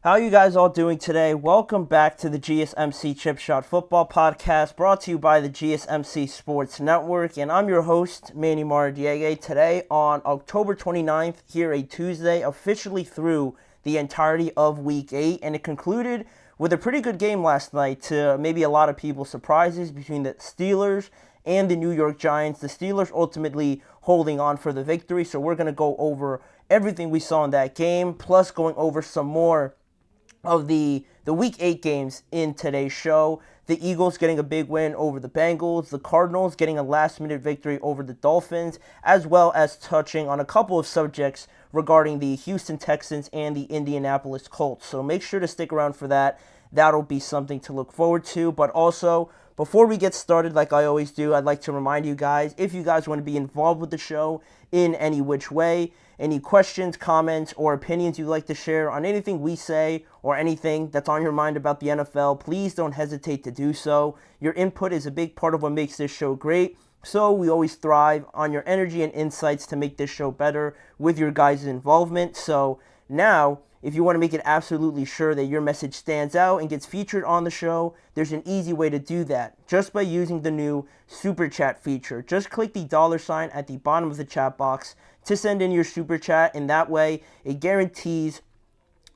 How are you guys all doing today? Welcome back to the GSMC Chip Shot Football Podcast, brought to you by the GSMC Sports Network, and I'm your host, Manny Maradiege. Today, on October 29th, here a Tuesday, officially through the entirety of Week 8, and it concluded with a pretty good game last night to maybe a lot of people's surprises between the Steelers and the New York Giants. The Steelers ultimately holding on for the victory, so we're going to go over everything we saw in that game, plus going over some more of the Week 8 games in today's show. The Eagles getting a big win over the Bengals, the Cardinals getting a last-minute victory over the Dolphins, as well as touching on a couple of subjects regarding the Houston Texans and the Indianapolis Colts. So make sure to stick around for that. That'll be something to look forward to. But also, before we get started, like I always do, I'd like to remind you guys, if you guys want to be involved with the show in any which way, any questions, comments, or opinions you'd like to share on anything we say or anything that's on your mind about the NFL, please don't hesitate to do so. Your input is a big part of what makes this show great, so we always thrive on your energy and insights to make this show better with your guys' involvement. So now, if you want to make it absolutely sure that your message stands out and gets featured on the show, there's an easy way to do that, just by using the new Super Chat feature. Just click the $sign at the bottom of the chat box to send in your Super Chat, and that way it guarantees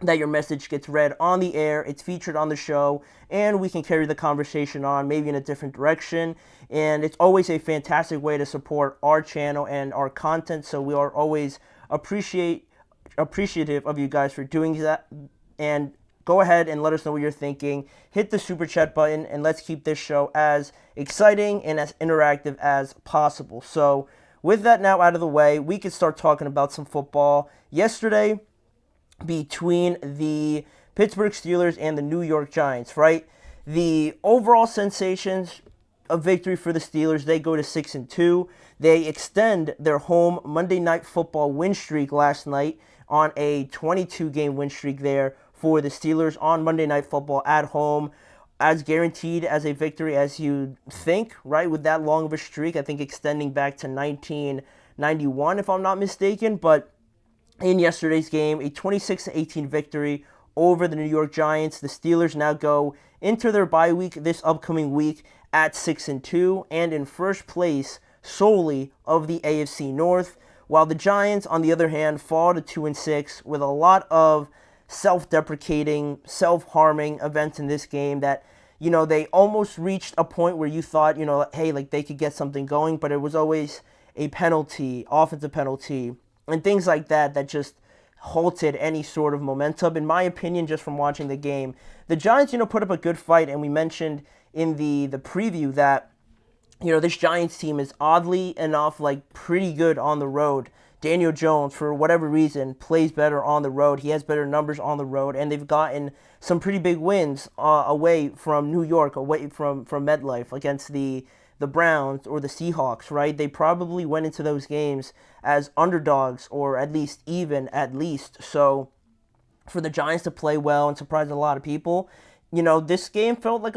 that your message gets read on the air, it's featured on the show, and we can carry the conversation on maybe in a different direction. And it's always a fantastic way to support our channel and our content, so we are always appreciative of you guys for doing that. And go ahead and let us know what you're thinking. Hit the Super Chat button, and let's keep this show as exciting and as interactive as possible. So with that now out of the way, we can start talking about some football. Yesterday, between the Pittsburgh Steelers and the New York Giants, right? The overall sensations of victory for the Steelers, they go to 6-2. They extend their home Monday Night Football win streak last night on a 22-game win streak there for the Steelers on Monday Night Football at home. As guaranteed as a victory as you'd think, right? With that long of a streak, I think extending back to 1991, if I'm not mistaken. But in yesterday's game, a 26-18 victory over the New York Giants. The Steelers now go into their bye week this upcoming week at 6-2 and in first place solely of the AFC North, while the Giants, on the other hand, fall to 2-6 with a lot of self-deprecating, self-harming events in this game that, they almost reached a point where you thought, hey, like they could get something going, but it was always a penalty, offensive penalty, and things like that just halted any sort of momentum, in my opinion, just from watching the game. The Giants, put up a good fight, and we mentioned in the preview that, this Giants team is oddly enough, pretty good on the road. Daniel Jones, for whatever reason, plays better on the road. He has better numbers on the road, and they've gotten some pretty big wins away from New York, away from MetLife against the Browns or the Seahawks, right? They probably went into those games as underdogs, or at least even. So for the Giants to play well and surprise a lot of people, this game felt like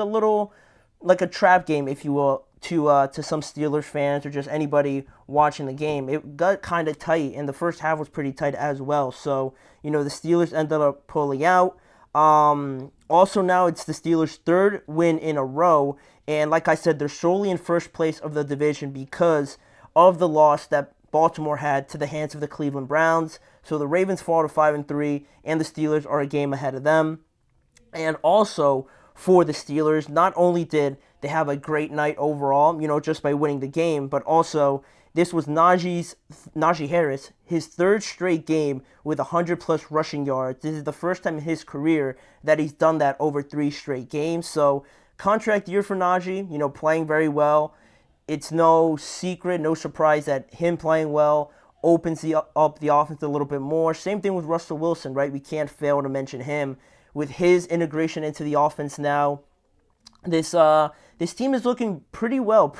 a trap game, if you will, to some Steelers fans or just anybody watching the game. It got kind of tight, and the first half was pretty tight as well. So, the Steelers ended up pulling out. Also now it's the Steelers' third win in a row, and like I said, they're solely in first place of the division because of the loss that Baltimore had to the hands of the Cleveland Browns. So the Ravens fall to 5-3, and the Steelers are a game ahead of them. And also for the Steelers, not only did they have a great night overall, just by winning the game, but also this was Najee Harris, his third straight game with 100-plus rushing yards. This is the first time in his career that he's done that over 3 straight games. So contract year for Najee, playing very well. It's no secret, no surprise that him playing well opens up the offense a little bit more. Same thing with Russell Wilson, right? We can't fail to mention him with his integration into the offense now. This team is looking pretty well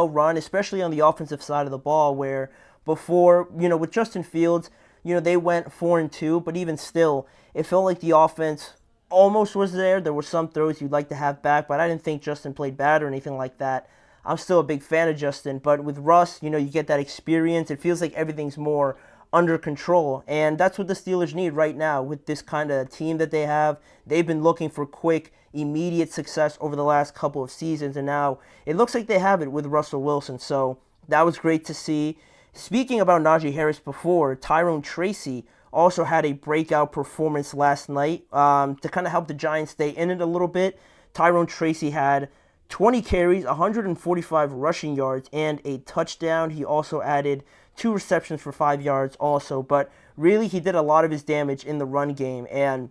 run, especially on the offensive side of the ball, where before, with Justin Fields, they went 4-2, but even still, it felt like the offense almost was there. There were some throws you'd like to have back, but I didn't think Justin played bad or anything like that. I'm still a big fan of Justin, but with Russ, you get that experience. It feels like everything's more under control. And that's what the Steelers need right now with this kind of team that they have. They've been looking for quick, immediate success over the last couple of seasons, and now it looks like they have it with Russell Wilson. So that was great to see. Speaking about Najee Harris before, Tyrone Tracy also had a breakout performance last night to kind of help the Giants stay in it a little bit. Tyrone Tracy had 20 carries, 145 rushing yards, and a touchdown. He also added 2 receptions for 5 yards also, but really he did a lot of his damage in the run game, and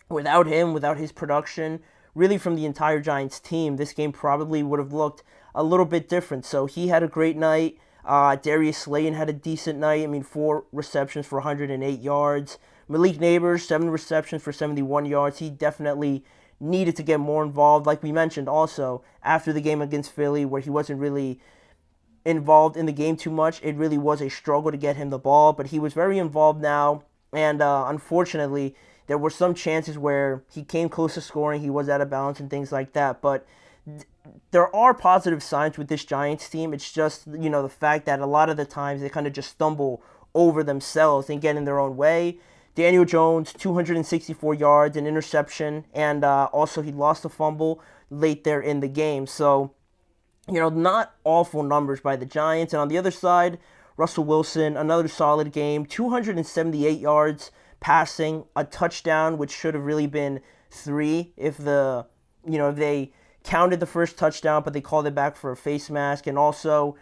without him, without his production, really from the entire Giants team, this game probably would have looked a little bit different. So he had a great night. Darius Slayton had a decent night. 4 receptions for 108 yards. Malik Neighbors, 7 receptions for 71 yards. He definitely needed to get more involved. Like we mentioned also, after the game against Philly, where he wasn't really involved in the game too much, it really was a struggle to get him the ball, but he was very involved now, and unfortunately, there were some chances where he came close to scoring, he was out of bounds and things like that, but there are positive signs with this Giants team. It's just, the fact that a lot of the times they kind of just stumble over themselves and get in their own way. Daniel Jones, 264 yards, an interception, and also he lost a fumble late there in the game. So, not awful numbers by the Giants. And on the other side, Russell Wilson, another solid game, 278 yards passing, a touchdown, which should have really been 3 if they counted the first touchdown, but they called it back for a face mask. And also,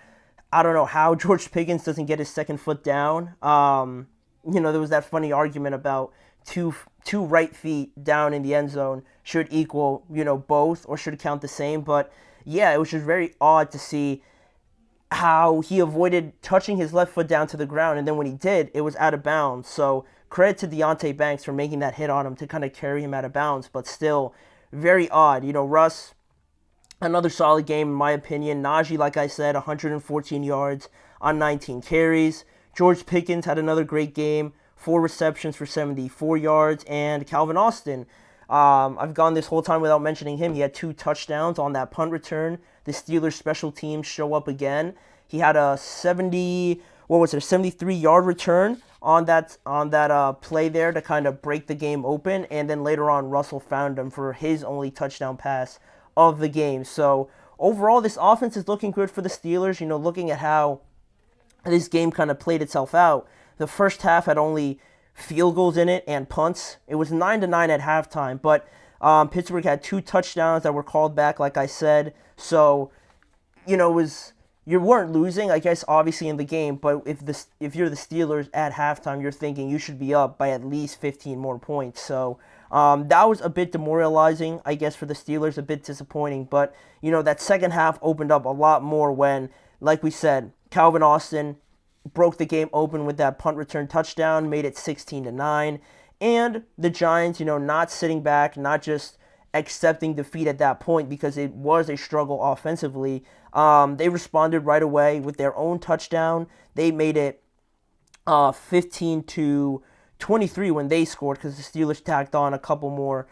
I don't know how George Pickens doesn't get his second foot down. There was that funny argument about two right feet down in the end zone should equal, both, or should count the same. But yeah, it was just very odd to see how he avoided touching his left foot down to the ground, and then when he did, it was out of bounds. So credit to Deontay Banks for making that hit on him to kind of carry him out of bounds, but still very odd. Russ, another solid game in my opinion. Najee, like I said, 114 yards on 19 carries. George Pickens had another great game, 4 receptions for 74 yards, and Calvin Austin, I've gone this whole time without mentioning him. He had 2 touchdowns on that punt return. The Steelers special teams show up again. He had a 73-yard return on that play there to kind of break the game open, and then later on Russell found him for his only touchdown pass of the game. So overall, this offense is looking good for the Steelers. Looking at how this game kind of played itself out, the first half had only field goals in it and punts. It was 9-9 at halftime, but Pittsburgh had 2 touchdowns that were called back, like I said. So, you weren't losing, I guess, obviously in the game, but if you're the Steelers at halftime, you're thinking you should be up by at least 15 more points. So that was a bit demoralizing, I guess, for the Steelers, a bit disappointing. But, that second half opened up a lot more when, like we said, Calvin Austin broke the game open with that punt return touchdown, made it 16-9. And the Giants, not sitting back, not just accepting defeat at that point because it was a struggle offensively. They responded right away with their own touchdown. They made it 15-23 when they scored because the Steelers tacked on a couple more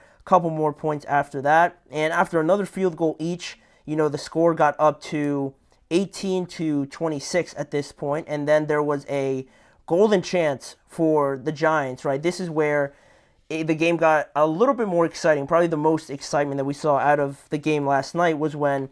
points after that. And after another field goal each, the score got up to 18-26 at this point, and then there was a golden chance for the Giants, right? This is where the game got a little bit more exciting. Probably the most excitement that we saw out of the game last night was when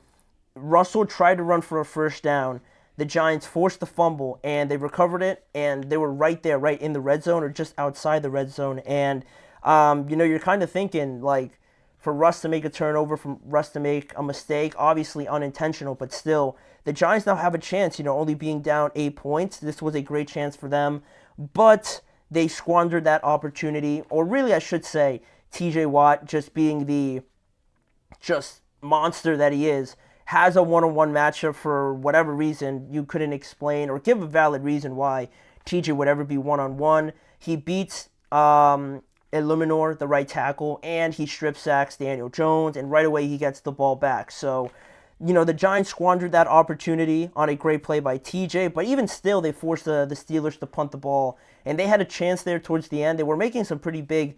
Russell tried to run for a first down. The Giants forced the fumble, and they recovered it, and they were right there, right in the red zone or just outside the red zone. And, you're kind of thinking, like, for Russ to make a turnover, for Russ to make a mistake, obviously unintentional, but still, the Giants now have a chance, only being down 8 points. This was a great chance for them, but they squandered that opportunity, or really I should say, TJ Watt, just being the monster that he is, has a one-on-one matchup for whatever reason you couldn't explain or give a valid reason why TJ would ever be one-on-one. He beats Illuminor, the right tackle, and he strip sacks Daniel Jones, and right away he gets the ball back. So, the Giants squandered that opportunity on a great play by TJ, but even still, they forced the Steelers to punt the ball, and they had a chance there towards the end. They were making some pretty big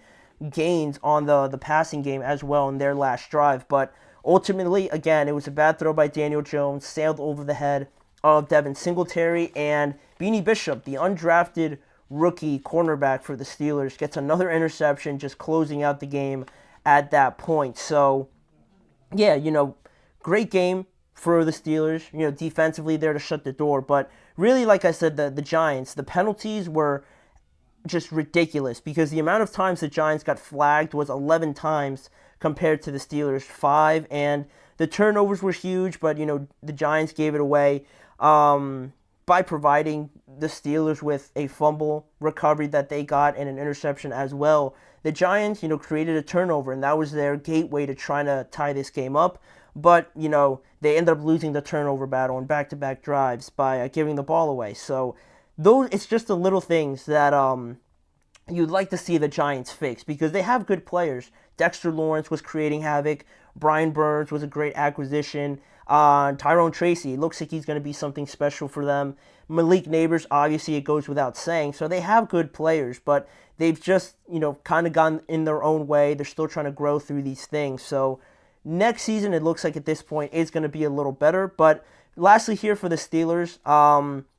gains on the passing game as well in their last drive, but ultimately, again, it was a bad throw by Daniel Jones, sailed over the head of Devin Singletary, and Beanie Bishop, the undrafted rookie cornerback for the Steelers, gets another interception, just closing out the game at that point. So, yeah, great game for the Steelers. Defensively there to shut the door. But really, like I said, the Giants, the penalties were just ridiculous because the amount of times the Giants got flagged was 11 times compared to the Steelers' 5. And the turnovers were huge, but, the Giants gave it away by providing the Steelers with a fumble recovery that they got and an interception as well. The Giants, created a turnover, and that was their gateway to trying to tie this game up. But, they ended up losing the turnover battle in back-to-back drives by giving the ball away. So, it's just the little things that you'd like to see the Giants fix because they have good players. Dexter Lawrence was creating havoc. Brian Burns was a great acquisition. Tyrone Tracy, looks like he's going to be something special for them. Malik Neighbors, obviously it goes without saying. So they have good players, but they've just, kind of gone in their own way. They're still trying to grow through these things. So next season, it looks like at this point, it's going to be a little better. But lastly here for the Steelers,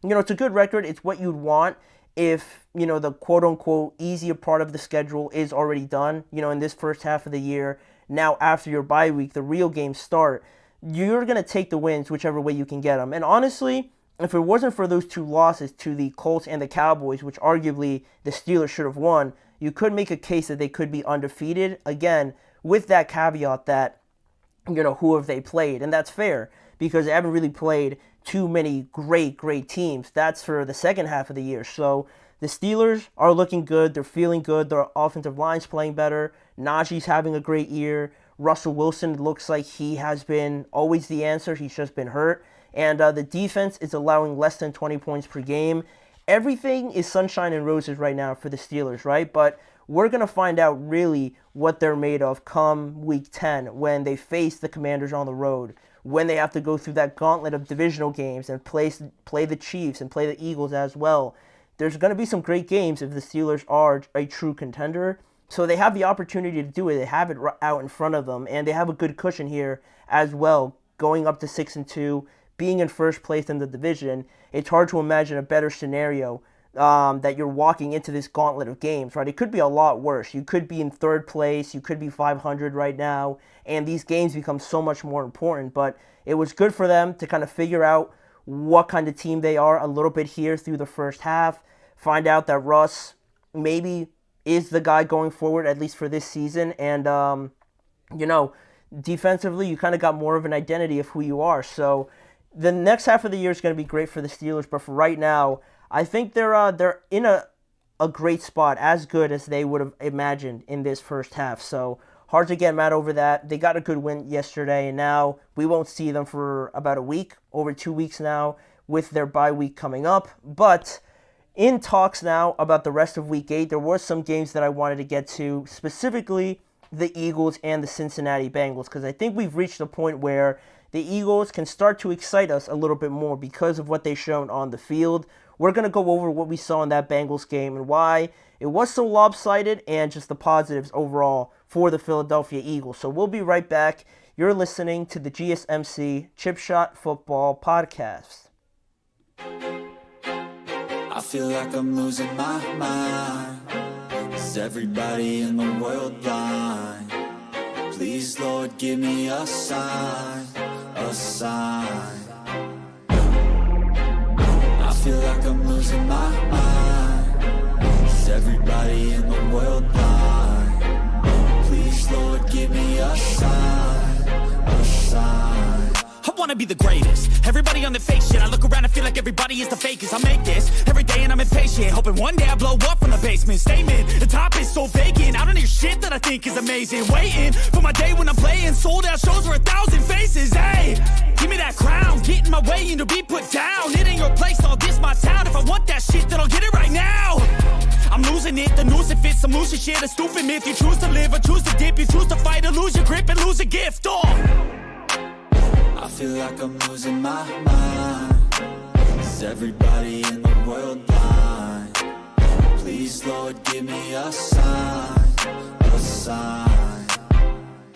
it's a good record. It's what you'd want if, the quote-unquote easier part of the schedule is already done, in this first half of the year. Now, after your bye week, the real games start. You're going to take the wins whichever way you can get them. And honestly, if it wasn't for those 2 losses to the Colts and the Cowboys, which arguably the Steelers should have won, you could make a case that they could be undefeated. Again, with that caveat that, who have they played? And that's fair because they haven't really played too many great teams. That's for the second half of the year. So the Steelers are looking good. They're feeling good. Their offensive line's playing better. Najee's having a great year. Russell Wilson looks like he has been always the answer. He's just been hurt. And the defense is allowing less than 20 points per game. Everything is sunshine and roses right now for the Steelers, right? But we're going to find out really what they're made of come Week 10 when they face the Commanders on the road, when they have to go through that gauntlet of divisional games and play the Chiefs and play the Eagles as well. There's going to be some great games if the Steelers are a true contender. So they have the opportunity to do it. They have it out in front of them, and they have a good cushion here as well, going up to 6-2, being in first place in the division. It's hard to imagine a better scenario that you're walking into this gauntlet of games, right? It could be a lot worse. You could be in third place. You could be 500 right now, and these games become so much more important. But it was good for them to kind of figure out what kind of team they are a little bit here through the first half, find out that Russ maybe is the guy going forward, at least for this season. And, defensively, you kind of got more of an identity of who you are. So the next half of the year is going to be great for the Steelers. But for right now, I think they're in a great spot, as good as they would have imagined in this first half. So hard to get mad over that. They got a good win yesterday, and now we won't see them for about a week, over 2 weeks now, with their bye week coming up. But in talks now about the rest of Week 8, there were some games that I wanted to get to, specifically the Eagles and the Cincinnati Bengals, because I think we've reached a point where the Eagles can start to excite us a little bit more because of what they've shown on the field. We're going to go over what we saw in that Bengals game and why it was so lopsided and just the positives overall for the Philadelphia Eagles. So we'll be right back. You're listening to the GSMC Chip Shot Football Podcast. I feel like I'm losing my mind. Is everybody in the world blind? Please, Lord, give me a sign, a sign. I feel like I'm losing my mind. Is everybody in the world blind? Please, Lord, give me a sign, a sign. I wanna be the greatest. Everybody on the fake shit. I look around and feel like everybody is the fakest. I make this every day and I'm impatient, hoping one day I blow up from the basement. Statement, the top is so vacant. I don't hear shit that I think is amazing. Waiting for my day when I'm playing sold out shows for 1,000 faces. Hey, give me that crown, get in my way and to be put down. It ain't your place, all this my town. If I want that shit, then I'll get it right now. I'm losing it, the noose it fits. I'm losing shit, a stupid myth. You choose to live or choose to dip. You choose to fight or lose your grip and lose a gift. I feel like I'm losing my mind. Is everybody in the world blind? Please, Lord, give me a sign, a sign.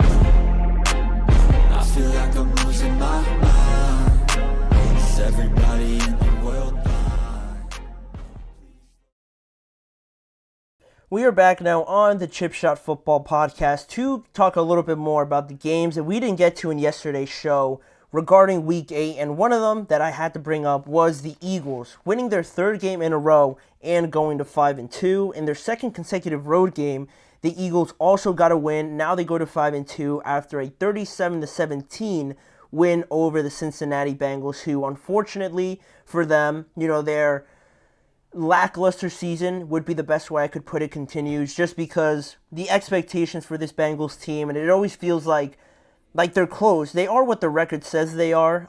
I feel like I'm losing my mind. Is everybody in the world blind? We are back now on the Chip Shot Football Podcast to talk a little bit more about the games that we didn't get to in yesterday's show regarding Week 8, and one of them that I had to bring up was the Eagles winning their third game in a row and going to 5-2. In their second consecutive road game, the Eagles also got a win. Now they go to 5-2 after a 37-17 win over the Cincinnati Bengals, who unfortunately for them, their lackluster season would be the best way I could put it, continues, just because the expectations for this Bengals team, and it always feels like they're close. They are what the record says they are,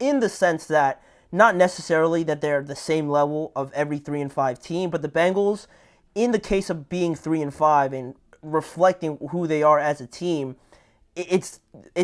in the sense that not necessarily that they're the same level of every 3-5 team, but the Bengals, in the case of being 3-5 and reflecting who they are as a team, it's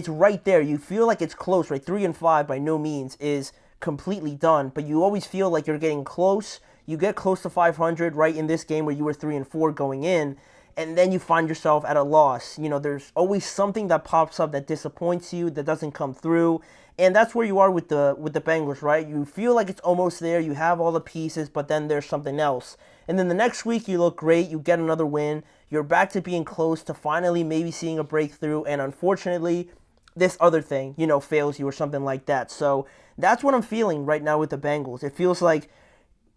right there. You feel like it's close, right? 3-5 by no means is completely done, but you always feel like you're getting close. You get close to 500 right in this game where you were 3-4 going in, and then you find yourself at a loss. There's always something that pops up that disappoints you, that doesn't come through, and that's where you are with the Bengals, right? You feel like it's almost there, you have all the pieces, but then there's something else. And then the next week you look great, you get another win, you're back to being close to finally maybe seeing a breakthrough, and unfortunately, this other thing, fails you or something like that. So that's what I'm feeling right now with the Bengals. It feels like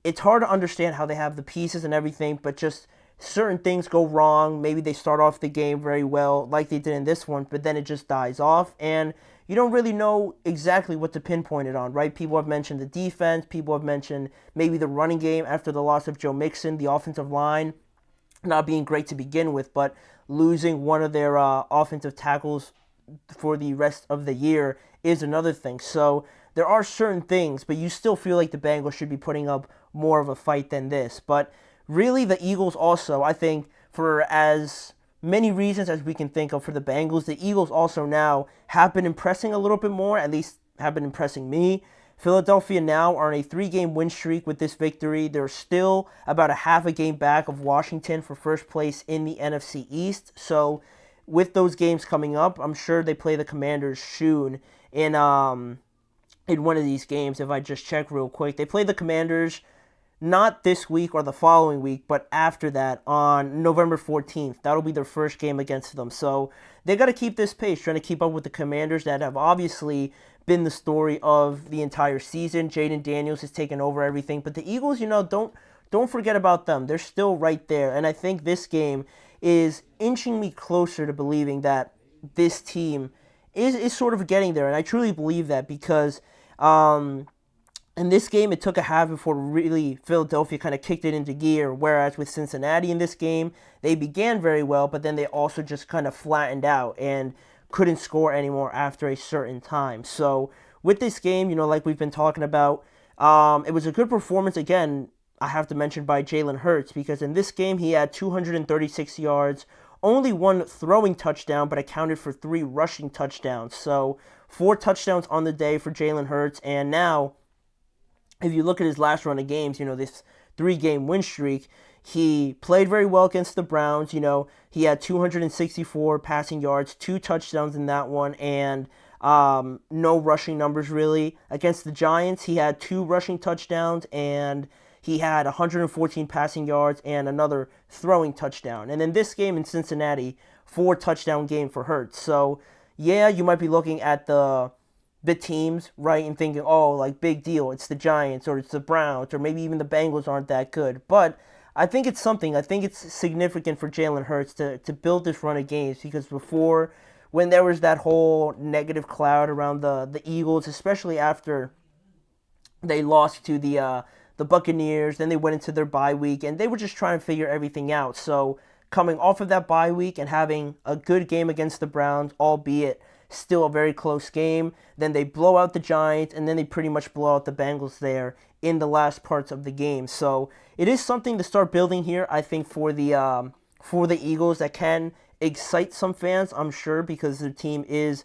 it's hard to understand how they have the pieces and everything, but just certain things go wrong. Maybe they start off the game very well, like they did in this one, but then it just dies off, and you don't really know exactly what to pinpoint it on, right? People have mentioned the defense. People have mentioned maybe the running game after the loss of Joe Mixon, the offensive line not being great to begin with, but losing one of their offensive tackles for the rest of the year is another thing. So there are certain things, but you still feel like the Bengals should be putting up more of a fight than this. But really, the Eagles also, I think, for as many reasons as we can think of for the Bengals, the Eagles also now have been impressing a little bit more, at least have been impressing me. Philadelphia now are on a 3-game win streak with this victory. They're still about a half a game back of Washington for first place in the NFC East. So with those games coming up, I'm sure they play the Commanders soon in one of these games. If I just check real quick, they play the Commanders not this week or the following week, but after that on November 14th. That'll be their first game against them. So they got to keep this pace, trying to keep up with the Commanders that have obviously been the story of the entire season. Jaden Daniels has taken over everything, but the Eagles, don't forget about them. They're still right there, and I think this game is inching me closer to believing that this team is sort of getting there, and I truly believe that because in this game, it took a half before really Philadelphia kind of kicked it into gear, whereas with Cincinnati in this game, they began very well, but then they also just kind of flattened out and couldn't score anymore after a certain time. So with this game, like we've been talking about, it was a good performance, again, I have to mention, by Jalen Hurts, because in this game, he had 236 yards, only one throwing touchdown, but accounted for 3 rushing touchdowns. So 4 touchdowns on the day for Jalen Hurts, and now if you look at his last run of games, this 3-game win streak, he played very well against the Browns. He had 264 passing yards, 2 touchdowns in that one, and no rushing numbers really. Against the Giants, he had 2 rushing touchdowns, and he had 114 passing yards and another throwing touchdown. And in this game in Cincinnati, 4 touchdown game for Hurts. So, yeah, you might be looking at the teams, right, and thinking, oh, like, big deal, it's the Giants, or it's the Browns, or maybe even the Bengals aren't that good. But I think it's something. I think it's significant for Jalen Hurts to build this run of games, because before, when there was that whole negative cloud around the Eagles, especially after they lost to the Buccaneers, then they went into their bye week, and they were just trying to figure everything out. So coming off of that bye week and having a good game against the Browns, albeit still a very close game, then they blow out the Giants, and then they pretty much blow out the Bengals there in the last parts of the game. So it is something to start building here, I think, for the Eagles, that can excite some fans, I'm sure, because their team is,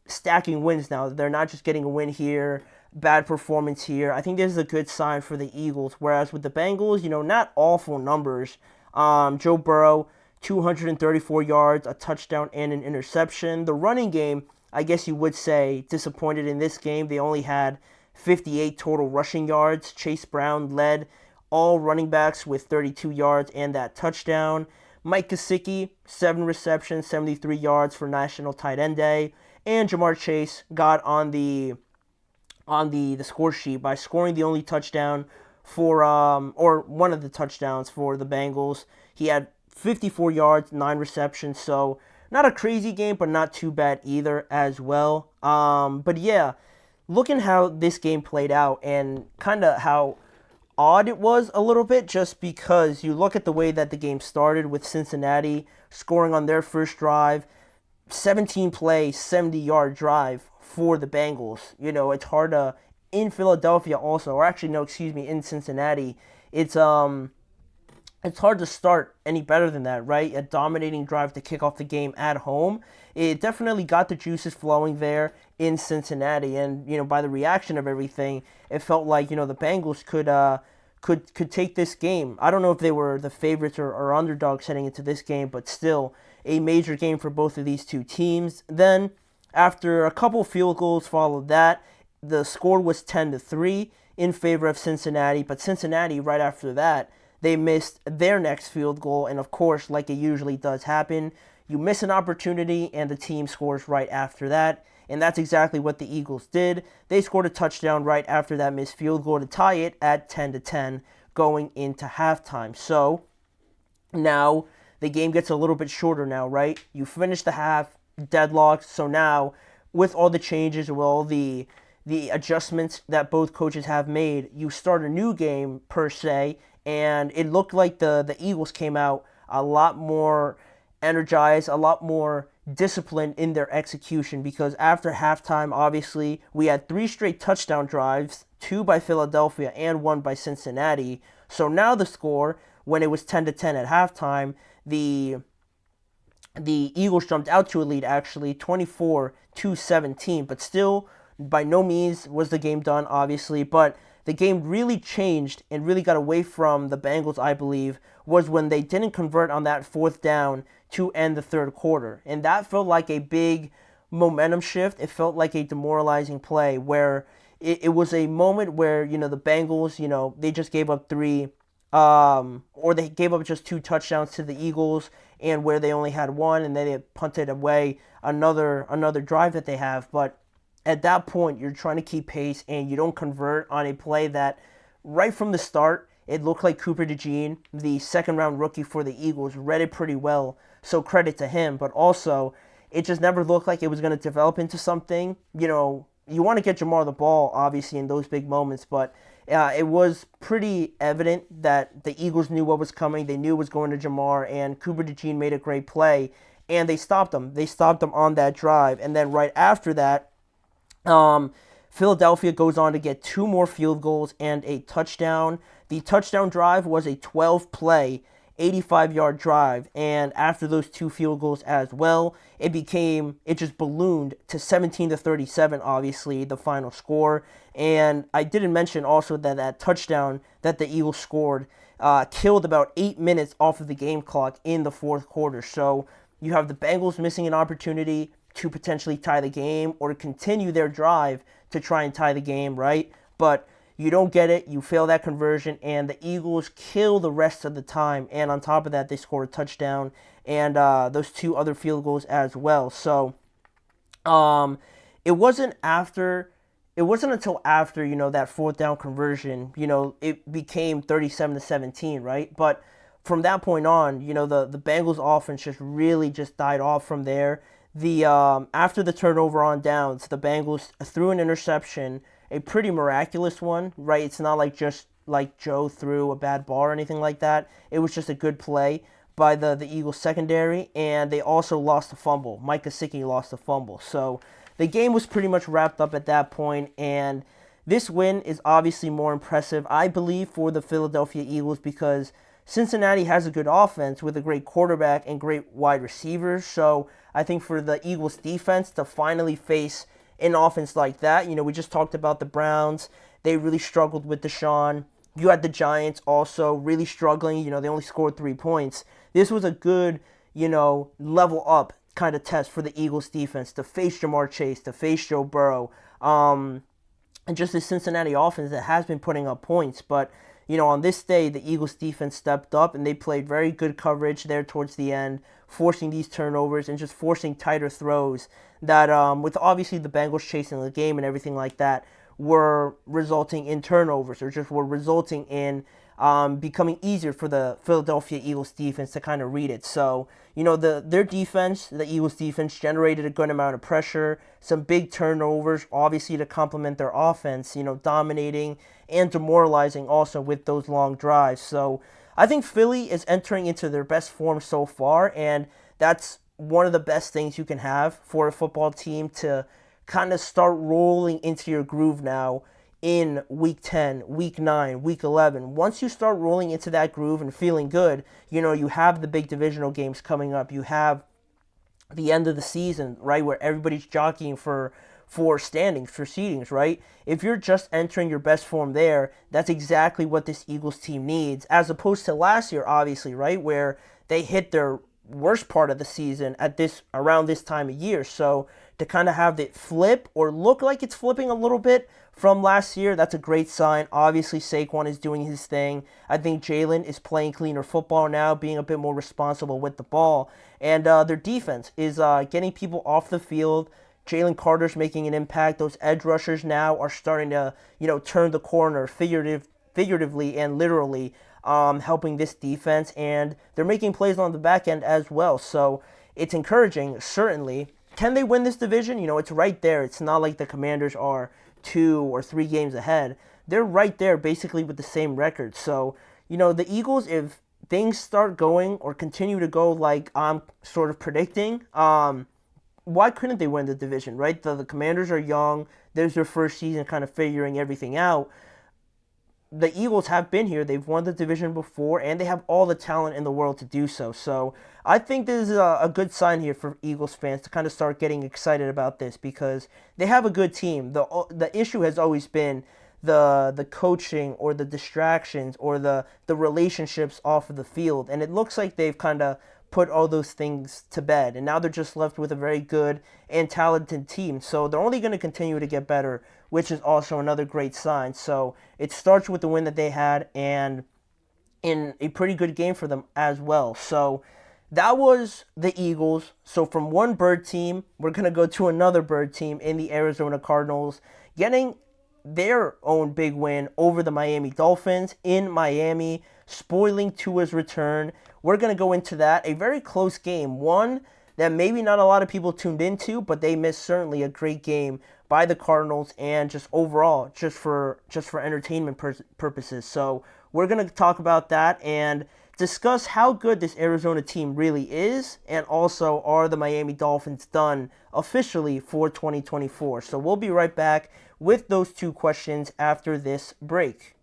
stacking wins now. They're not just getting a win here, bad performance here. I think this is a good sign for the Eagles, whereas with the Bengals, not awful numbers. Joe Burrow, 234 yards, a touchdown, and an interception. The running game, I guess you would say, disappointed in this game. They only had 58 total rushing yards. Chase Brown led all running backs with 32 yards and that touchdown. Mike Gesicki, 7 receptions, 73 yards for National Tight End Day. And Jamar Chase got on the score sheet by scoring the only touchdown for or one of the touchdowns for the Bengals. He had 54 yards, 9 receptions, so not a crazy game, but not too bad either as well. But yeah, looking how this game played out and kind of how odd it was a little bit, just because you look at the way that the game started with Cincinnati scoring on their first drive, 17-play, 70-yard drive for the Bengals. You know, it's hard to, in Philadelphia also, or actually, no, excuse me, in Cincinnati, it's hard to start any better than that, right? A dominating drive to kick off the game at home. It definitely got the juices flowing there in Cincinnati, and, you know, by the reaction of everything, it felt like, you know, the Bengals could take this game. I don't know if they were the favorites or underdogs heading into this game, but still a major game for both of these two teams. Then, after a couple field goals followed that, the score was 10-3 in favor of Cincinnati, but Cincinnati, right after that, they missed their next field goal, and of course, like it usually does happen, you miss an opportunity and the team scores right after that, and that's exactly what the Eagles did. They scored a touchdown right after that missed field goal to tie it at 10-10 going into halftime. So now the game gets a little bit shorter now, right? You finish the half deadlocked, so now with all the changes, with all the adjustments that both coaches have made, you start a new game per se, and it looked like the Eagles came out a lot more energized, a lot more disciplined in their execution, because after halftime, obviously, we had 3 straight touchdown drives, 2 by Philadelphia and 1 by Cincinnati. So now the score, when it was 10-10 at halftime, the Eagles jumped out to a lead, actually, 24-17, but still, by no means was the game done, obviously, but the game really changed and really got away from the Bengals, I believe, was when they didn't convert on that 4th down to end the third quarter. And that felt like a big momentum shift. It felt like a demoralizing play where it was a moment where, you know, the Bengals, you know, they just gave up 3, or they gave up just 2 touchdowns to the Eagles, and where they only had 1, and then they punted away another drive that they have. But at that point, you're trying to keep pace, and you don't convert on a play that, right from the start, it looked like Cooper DeJean, the second-round rookie for the Eagles, read it pretty well, so credit to him. But also, it just never looked like it was going to develop into something. You know, you want to get Jamar the ball, obviously, in those big moments, but it was pretty evident that the Eagles knew what was coming. They knew it was going to Jamar, and Cooper DeJean made a great play, and they stopped him. They stopped him on that drive, and then right after that, Philadelphia goes on to get 2 more field goals and a touchdown. The touchdown drive was a 12-play, 85-yard drive, and after those 2 field goals as well, it just ballooned to 17-37, obviously, the final score. And I didn't mention also that touchdown that the Eagles scored killed about 8 minutes off of the game clock in the 4th quarter. So you have the Bengals missing an opportunity to potentially tie the game or to continue their drive to try and tie the game, right? But you don't get it, you fail that conversion, and the Eagles kill the rest of the time, and on top of that, they score a touchdown and those 2 other field goals as well. So it wasn't until after, you know, that 4th down conversion, you know, it became 37-17, right? But from that point on, you know, the Bengals offense really died off from there. After the turnover on downs, the Bengals threw an interception, a pretty miraculous one, right? It's not like just like Joe threw a bad ball or anything like that. It was just a good play by the Eagles secondary, and they also lost a fumble. Mike Gesicki lost a fumble. So the game was pretty much wrapped up at that point, and this win is obviously more impressive, I believe, for the Philadelphia Eagles, because Cincinnati has a good offense with a great quarterback and great wide receivers. So I think for the Eagles defense to finally face an offense like that, you know, we just talked about the Browns. They really struggled with Deshaun. You had the Giants also really struggling. You know, they only scored 3 points. This was a good, you know, level up kind of test for the Eagles defense to face Jamar Chase, to face Joe Burrow, and just the Cincinnati offense that has been putting up points. But on this day, the Eagles defense stepped up and they played very good coverage there towards the end, forcing these turnovers and just forcing tighter throws that, with obviously the Bengals chasing the game and everything like that, were resulting in turnovers or just were resulting in becoming easier for the Philadelphia Eagles defense to kind of read it. So, their defense, the Eagles defense, generated a good amount of pressure, some big turnovers, obviously to complement their offense, dominating and demoralizing also with those long drives. So I think Philly is entering into their best form so far, and that's one of the best things you can have for a football team to kind of start rolling into your groove now in week 10, week 9, week 11. Once you start rolling into that groove and feeling good, you have the big divisional games coming up. You have the end of the season, right, where everybody's jockeying for standings, for seedings, right? If you're just entering your best form there, that's exactly what this Eagles team needs, as opposed to last year, obviously, right, where they hit their worst part of the season around this time of year. So to kind of have it flip or look like it's flipping a little bit from last year, that's a great sign. Obviously, Saquon is doing his thing. I think Jalen is playing cleaner football now, being a bit more responsible with the ball. And their defense is getting people off the field. Jalen Carter's making an impact. Those edge rushers now are starting to, turn the corner figuratively and literally, helping this defense. And they're making plays on the back end as well. So it's encouraging, certainly. Can they win this division? It's right there. It's not like the Commanders are 2 or 3 games ahead. They're right there basically with the same record. So, the Eagles, if things start going or continue to go like I'm sort of predicting, why couldn't they win the division, right? The Commanders are young. There's their first season kind of figuring everything out. The Eagles have been here. They've won the division before, and they have all the talent in the world to do so. So I think this is a good sign here for Eagles fans to kind of start getting excited about this because they have a good team. The issue has always been the coaching or the distractions or the relationships off of the field. And it looks like they've kind of put all those things to bed. And now they're just left with a very good and talented team. So they're only going to continue to get better, which is also another great sign. So it starts with the win that they had and in a pretty good game for them as well. So that was the Eagles. So from one bird team, we're going to go to another bird team in the Arizona Cardinals, getting their own big win over the Miami Dolphins in Miami, spoiling Tua's return. We're going to go into that. A very close game. One that maybe not a lot of people tuned into, but they missed certainly a great game by the Cardinals and just overall, just for entertainment purposes. So we're going to talk about that and discuss how good this Arizona team really is, and also are the Miami Dolphins done officially for 2024. So we'll be right back with those two questions after this break.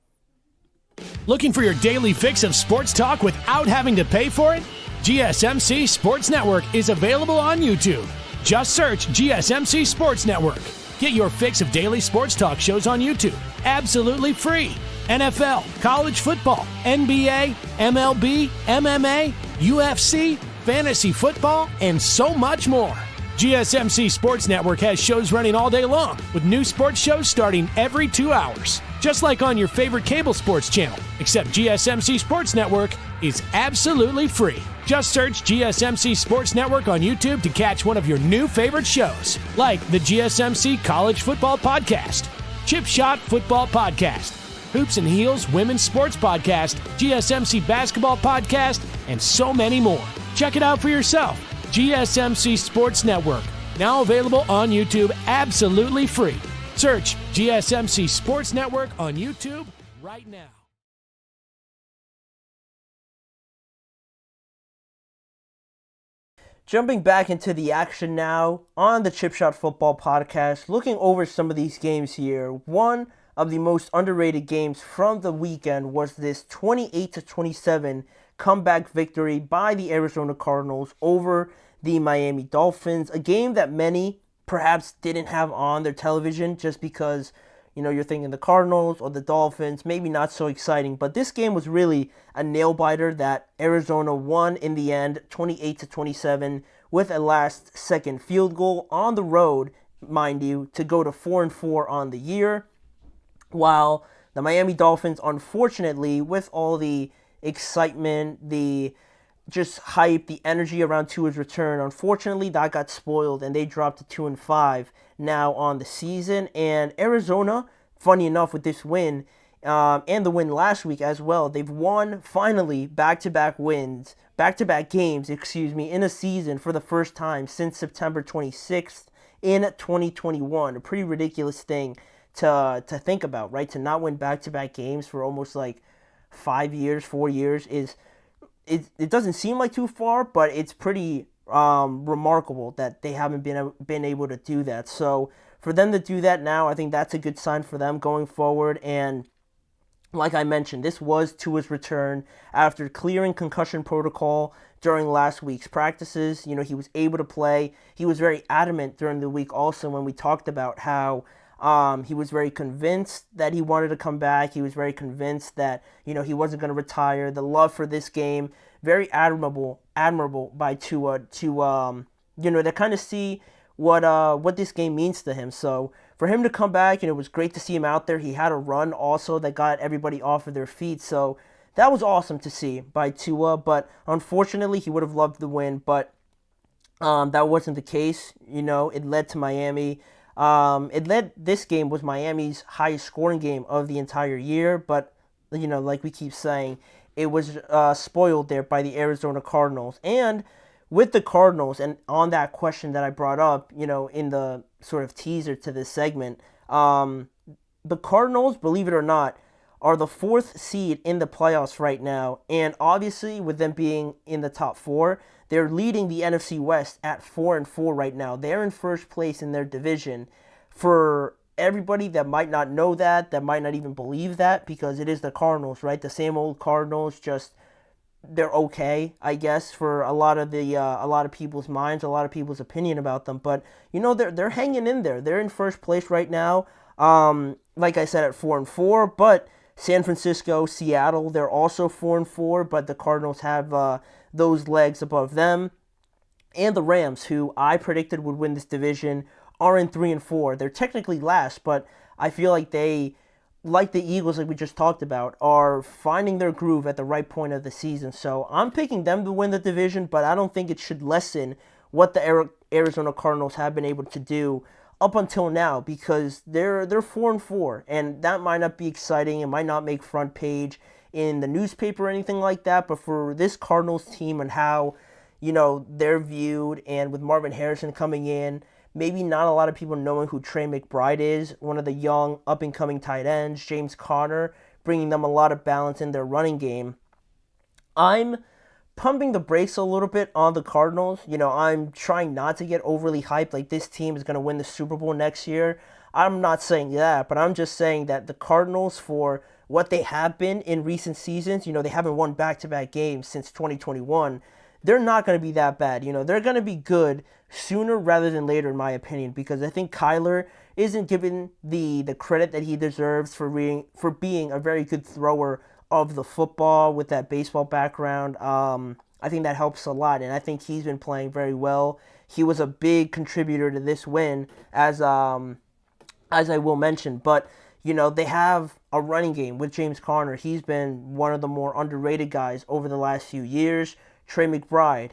Looking for your daily fix of sports talk without having to pay for it? GSMC Sports Network is available on YouTube. Just search GSMC Sports Network. Get your fix of daily sports talk shows on YouTube, absolutely free. NFL, college football, NBA, MLB, MMA, UFC, fantasy football, and so much more. GSMC Sports Network has shows running all day long, with new sports shows starting every 2 hours. Just like on your favorite cable sports channel, except GSMC Sports Network is absolutely free. Just search GSMC Sports Network on YouTube to catch one of your new favorite shows, like the GSMC College Football Podcast, Chip Shot Football Podcast, Hoops and Heels Women's Sports Podcast, GSMC Basketball Podcast, and so many more. Check it out for yourself. GSMC Sports Network, now available on YouTube absolutely free. Search GSMC Sports Network on YouTube right now. Jumping back into the action now on the Chip Shot Football Podcast, looking over some of these games here. One of the most underrated games from the weekend was this 28-27 comeback victory by the Arizona Cardinals over the Miami Dolphins. A game that many perhaps didn't have on their television just because, you're thinking the Cardinals or the Dolphins, maybe not so exciting. But this game was really a nail-biter that Arizona won in the end, 28-27, with a last-second field goal on the road, mind you, to go to 4-4 on the year, while The Miami Dolphins, unfortunately, with all the excitement, the just hype, the energy around Tua's return, unfortunately, that got spoiled, and they dropped to 2-5 now on the season. And Arizona, funny enough, with this win, and the win last week as well, they've won, finally, back-to-back games, in a season for the first time since September 26th in 2021. A pretty ridiculous thing to think about, right? To not win back-to-back games for almost like 4 years is it doesn't seem like too far, but it's pretty remarkable that they haven't been able to do that. So for them to do that now, I think that's a good sign for them going forward. And like I mentioned, this was Tua's return after clearing concussion protocol during last week's practices. He was able to play. He was very adamant during the week also when we talked about how he was very convinced that he wanted to come back. He was very convinced that, he wasn't going to retire. The love for this game, very admirable by Tua to, to kind of see what this game means to him. So for him to come back, it was great to see him out there. He had a run also that got everybody off of their feet. So that was awesome to see by Tua, but unfortunately he would have loved the win, but that wasn't the case. It led to Miami. This game was Miami's highest scoring game of the entire year, but, like we keep saying, it was spoiled there by the Arizona Cardinals. And with the Cardinals, and on that question that I brought up, in the sort of teaser to this segment, the Cardinals, believe it or not, are the 4th seed in the playoffs right now, and obviously with them being in the top 4, they're leading the NFC West at 4-4 right now. They're in first place in their division. For everybody that might not know that might not even believe that, because it is the Cardinals, right? The same old Cardinals, just they're okay, I guess, for a lot of people's minds, a lot of people's opinion about them. But they're hanging in there. They're in first place right now. Like I said, at 4-4, but San Francisco, Seattle, they're also 4-4, but the Cardinals have those legs above them. And the Rams, who I predicted would win this division, are in 3-4. They're technically last, but I feel like they, like the Eagles, like we just talked about, are finding their groove at the right point of the season. So I'm picking them to win the division, but I don't think it should lessen what the Arizona Cardinals have been able to do up until now, because they're 4-4, and that might not be exciting. It might not make front page in the newspaper or anything like that, but for this Cardinals team and how, they're viewed, and with Marvin Harrison coming in, maybe not a lot of people knowing who Trey McBride is, one of the young up-and-coming tight ends, James Conner, bringing them a lot of balance in their running game. I'm pumping the brakes a little bit on the Cardinals. I'm trying not to get overly hyped like this team is going to win the Super Bowl next year. I'm not saying that, but I'm just saying that the Cardinals, for what they have been in recent seasons, they haven't won back-to-back games since 2021. They're not going to be that bad. They're going to be good sooner rather than later, in my opinion, because I think Kyler isn't given the credit that he deserves for being a very good thrower of the football with that baseball background. I think that helps a lot, and I think he's been playing very well. He was a big contributor to this win, as I will mention. But they have a running game with James Conner. He's been one of the more underrated guys over the last few years. Trey McBride.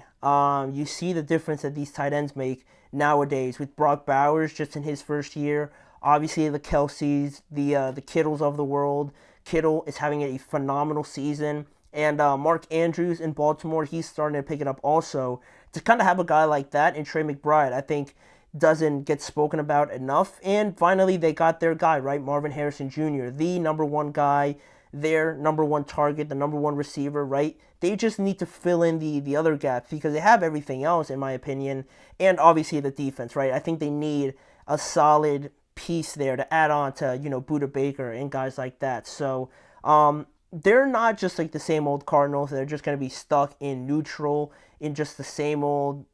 You see the difference that these tight ends make nowadays with Brock Bowers just in his first year. Obviously the Kelce's, the Kittles of the world. Kittle is having a phenomenal season. And Mark Andrews in Baltimore, he's starting to pick it up also. To kind of have a guy like that in Trey McBride, I think doesn't get spoken about enough. And finally, they got their guy, right? Marvin Harrison Jr., the number one guy, their number one target, the number one receiver, right? They just need to fill in the other gaps because they have everything else, in my opinion. And obviously the defense, right? I think they need a solid piece there to add on to, Budda Baker and guys like that. So they're not just like the same old Cardinals. They're just going to be stuck in neutral, in just the same old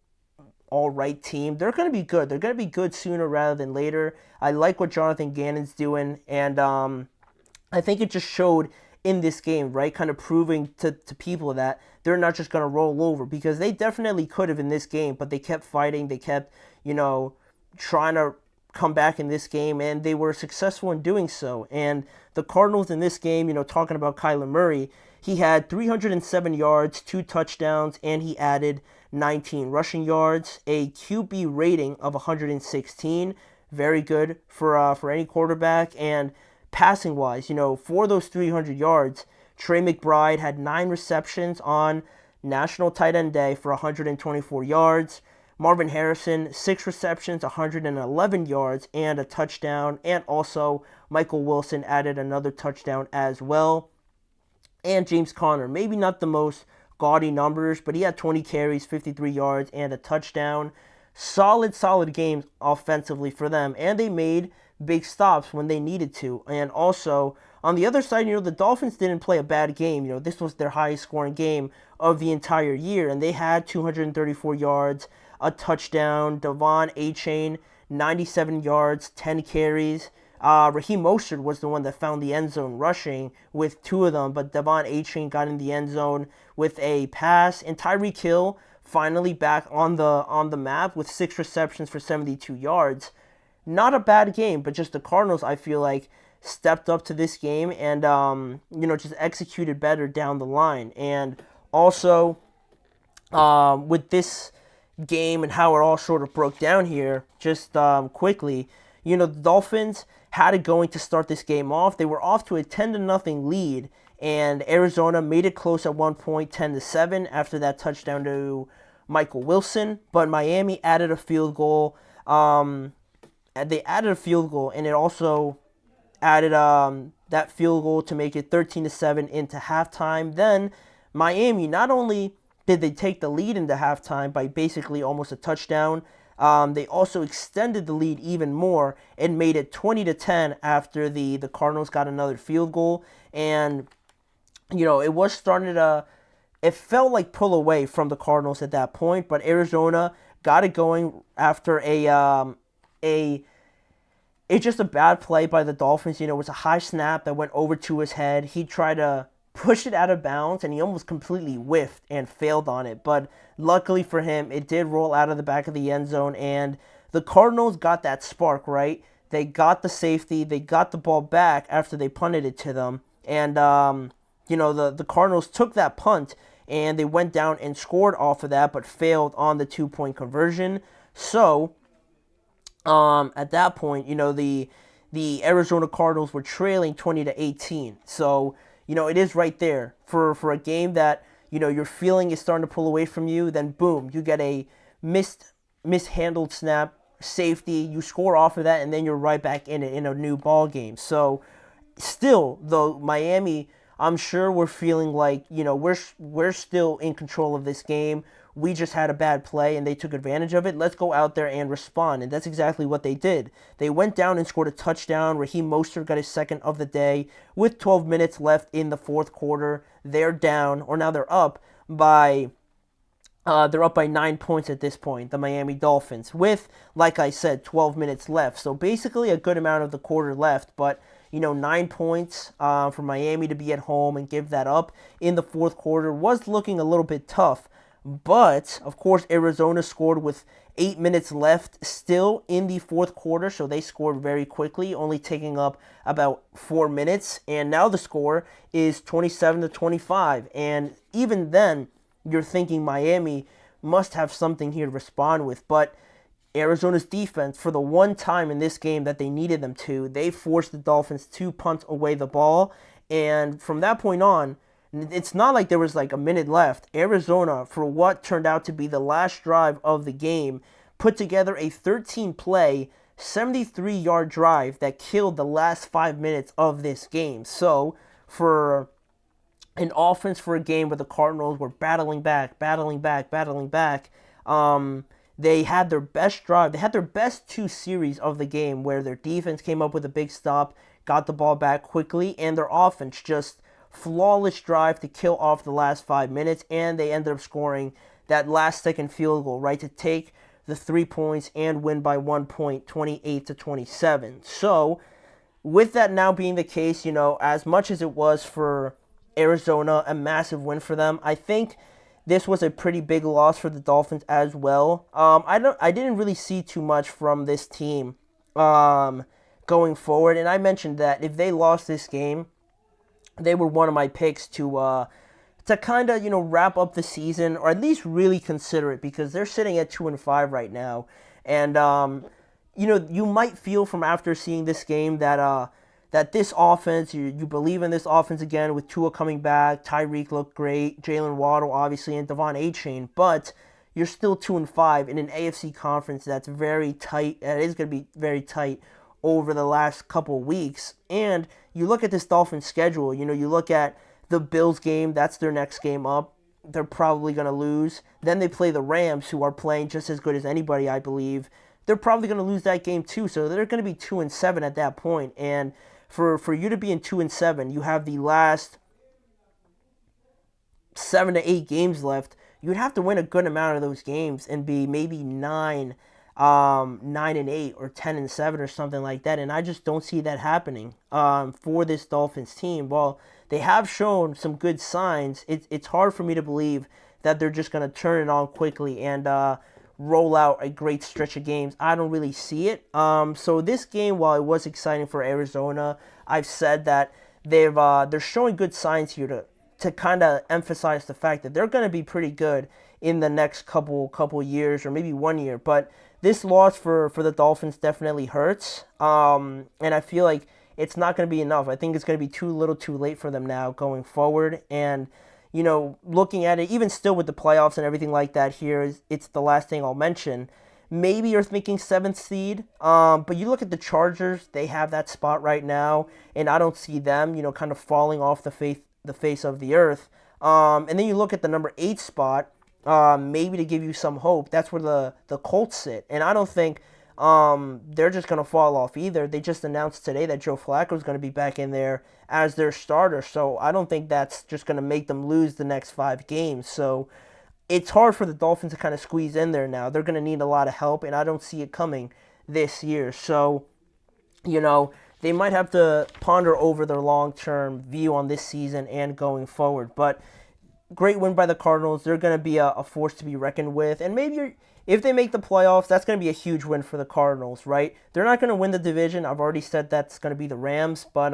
all-right team. They're going to be good. They're going to be good sooner rather than later. I like what Jonathan Gannon's doing, and I think it just showed in this game, right? Kind of proving to people that they're not just going to roll over, because they definitely could have in this game, but they kept fighting. They kept, trying to come back in this game, and they were successful in doing so. And the Cardinals in this game, talking about Kyler Murray, he had 307 yards, 2 touchdowns, and he added 19 rushing yards, a QB rating of 116, very good for any quarterback. And passing wise, for those 300 yards, Trey McBride had 9 receptions on National Tight End Day for 124 yards. Marvin Harrison, 6 receptions, 111 yards, and a touchdown. And also, Michael Wilson added another touchdown as well. And James Conner, maybe not the most gaudy numbers, but he had 20 carries, 53 yards, and a touchdown. Solid games offensively for them. And they made big stops when they needed to. And also, on the other side, the Dolphins didn't play a bad game. This was their highest scoring game of the entire year. And they had 234 yards, a touchdown. Devon Achane, 97 yards, 10 carries. Raheem Mostert was the one that found the end zone rushing with 2 of them, but Devon Achane got in the end zone with a pass. And Tyreek Hill finally back on the map with 6 receptions for 72 yards. Not a bad game, but just the Cardinals, I feel like, stepped up to this game and just executed better down the line. And also, with this game and how it all sort of broke down here, just quickly, the Dolphins had it going to start this game off. They were off to a 10-0 lead, and Arizona made it close at one point, 10-7, after that touchdown to Michael Wilson. But Miami added a field goal. They added a field goal, and it also added that field goal to make it 13-7 into halftime. Then Miami, not only did they take the lead into halftime by basically almost a touchdown, they also extended the lead even more and made it 20-10 after the Cardinals got another field goal. And, it was starting to, it felt like pull away from the Cardinals at that point, but Arizona got it going after it's just a bad play by the Dolphins. It was a high snap that went over to his head. He tried to push it out of bounds, and he almost completely whiffed and failed on it. But luckily for him, it did roll out of the back of the end zone, and the Cardinals got that spark, right? They got the safety. They got the ball back after they punted it to them. And, the Cardinals took that punt, and they went down and scored off of that, but failed on the 2-point conversion. So, at that point, the Arizona Cardinals were trailing 20-18. So, it is right there for a game that, you're feeling is starting to pull away from you. Then, boom, you get a mishandled snap, safety. You score off of that, and then you're right back in it in a new ball game. So, still, though, Miami, I'm sure we're feeling like, we're still in control of this game. We just had a bad play, and they took advantage of it. Let's go out there and respond. And that's exactly what they did. They went down and scored a touchdown. Raheem Mostert got his second of the day with 12 minutes left in the fourth quarter. They're down, or now they're up by 9 points at this point, the Miami Dolphins, with, like I said, 12 minutes left. So basically a good amount of the quarter left, but 9 points for Miami to be at home and give that up in the fourth quarter was looking a little bit tough. But, of course, Arizona scored with 8 minutes left still in the fourth quarter, so they scored very quickly, only taking up about 4 minutes. And now the score is 27-25. And even then, you're thinking Miami must have something here to respond with. But Arizona's defense, for the one time in this game that they needed them to, they forced the Dolphins to punt away the ball. And from that point on, it's not like there was like a minute left. Arizona, for what turned out to be the last drive of the game, put together a 13-play, 73-yard drive that killed the last 5 minutes of this game. So, for an offense for a game where the Cardinals were battling back, they had their best drive. They had their best 2 series of the game where their defense came up with a big stop, got the ball back quickly, and their offense just flawless drive to kill off the last 5 minutes, and they ended up scoring that last-second field goal, right, to take the 3 points and win by 1 point, 28-27. So, with that now being the case, as much as it was for Arizona a massive win for them, I think this was a pretty big loss for the Dolphins as well. I didn't really see too much from this team going forward. And I mentioned that if they lost this game, they were one of my picks to kind of, wrap up the season, or at least really consider it, because they're sitting at 2-5 right now. And you might feel from after seeing this game that that this offense, you believe in this offense again with Tua coming back. Tyreek looked great, Jalen Waddle obviously, and Devon A-Chain, but you're still 2-5 in an AFC conference that's very tight. That is going to be very tight over the last couple of weeks. And you look at this Dolphins schedule, you look at the Bills game, that's their next game up. They're probably going to lose. Then they play the Rams, who are playing just as good as anybody, I believe. They're probably going to lose that game too, so they're going to be 2-7 at that point. And for you to be in 2-7, you have the last 7 to 8 games left. You'd have to win a good amount of those games and be maybe 9-8 or 10-7 or something like that. And I just don't see that happening for this Dolphins team. While they have shown some good signs, it's hard for me to believe that they're just going to turn it on quickly and roll out a great stretch of games. I don't really see it. So this game, while it was exciting for Arizona, I've said that they're showing good signs here to kind of emphasize the fact that they're going to be pretty good in the next couple years, or maybe 1 year. But this loss for the Dolphins definitely hurts, and I feel like it's not going to be enough. I think it's going to be too little too late for them now going forward. And looking at it, even still with the playoffs and everything like that here, it's the last thing I'll mention. Maybe you're thinking 7th seed, but you look at the Chargers, they have that spot right now, and I don't see them, kind of falling off the face of the earth. And then you look at the number 8 spot, maybe to give you some hope. That's where the Colts sit, and I don't think they're just going to fall off either. They just announced today that Joe Flacco is going to be back in there as their starter, so I don't think that's just going to make them lose the next 5 games. So it's hard for the Dolphins to kind of squeeze in there now. They're going to need a lot of help, and I don't see it coming this year. So, they might have to ponder over their long-term view on this season and going forward. But great win by the Cardinals. They're going to be a force to be reckoned with. And maybe if they make the playoffs, that's going to be a huge win for the Cardinals, right? They're not going to win the division. I've already said that's going to be the Rams. But,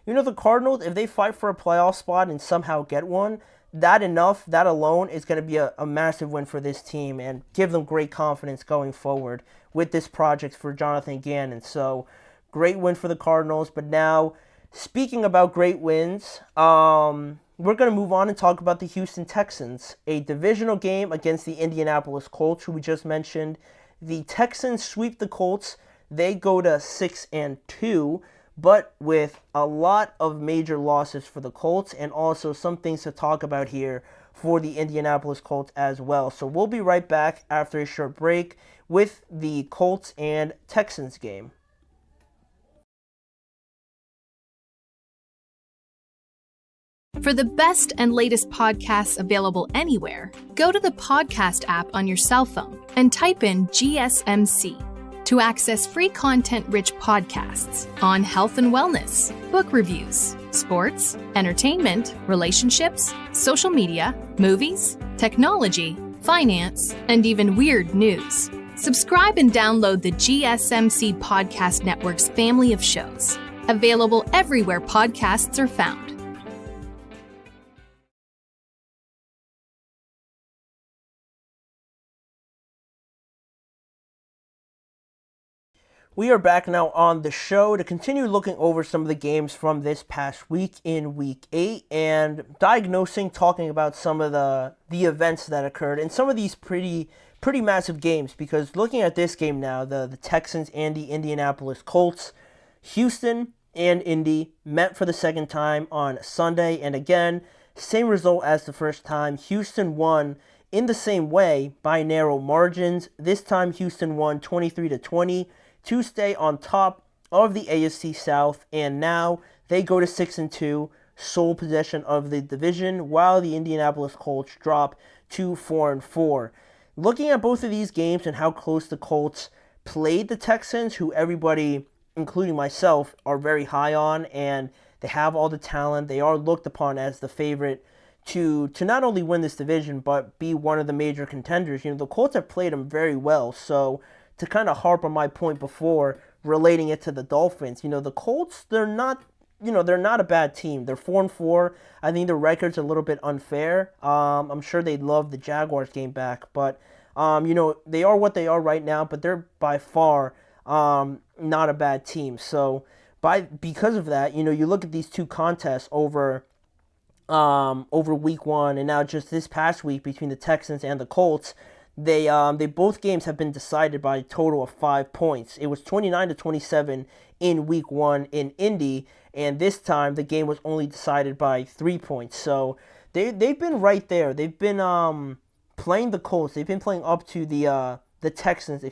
the Cardinals, if they fight for a playoff spot and somehow get one, that alone is going to be a massive win for this team and give them great confidence going forward with this project for Jonathan Gannon. So, great win for the Cardinals. But now, speaking about great wins, we're going to move on and talk about the Houston Texans, a divisional game against the Indianapolis Colts, who we just mentioned. The Texans sweep the Colts. They go to 6-2, but with a lot of major losses for the Colts, and also some things to talk about here for the Indianapolis Colts as well. So we'll be right back after a short break with the Colts and Texans game. For the best and latest podcasts available anywhere, go to the podcast app on your cell phone and type in GSMC to access free content-rich podcasts on health and wellness, book reviews, sports, entertainment, relationships, social media, movies, technology, finance, and even weird news. Subscribe and download the GSMC Podcast Network's family of shows, available everywhere podcasts are found. We are back now on the show to continue looking over some of the games from this past week in Week 8 and talking about some of the events that occurred in some of these pretty massive games. Because looking at this game now, the Texans and the Indianapolis Colts, Houston and Indy met for the second time on Sunday. And again, same result as the first time. Houston won in the same way by narrow margins. This time Houston won 23-20. To stay on top of the AFC South, and now they go to 6-2, sole possession of the division, while the Indianapolis Colts drop to 4-4. Looking at both of these games and how close the Colts played the Texans, who everybody, including myself, are very high on, and they have all the talent. They are looked upon as the favorite to not only win this division, but be one of the major contenders. The Colts have played them very well, so to kind of harp on my point before, relating it to the Dolphins. The Colts, they're not a bad team. They're 4-4. I think the record's a little bit unfair. I'm sure they'd love the Jaguars game back, but they are what they are right now. But they're by far not a bad team. So because of that, you look at these two contests over week 1 and now just this past week between the Texans and the Colts. They both games have been decided by a total of 5 points. It was 29-27 in week 1 in Indy, and this time the game was only decided by 3 points. So they've been right there. They've been playing the Colts. They've been playing up to the Texans,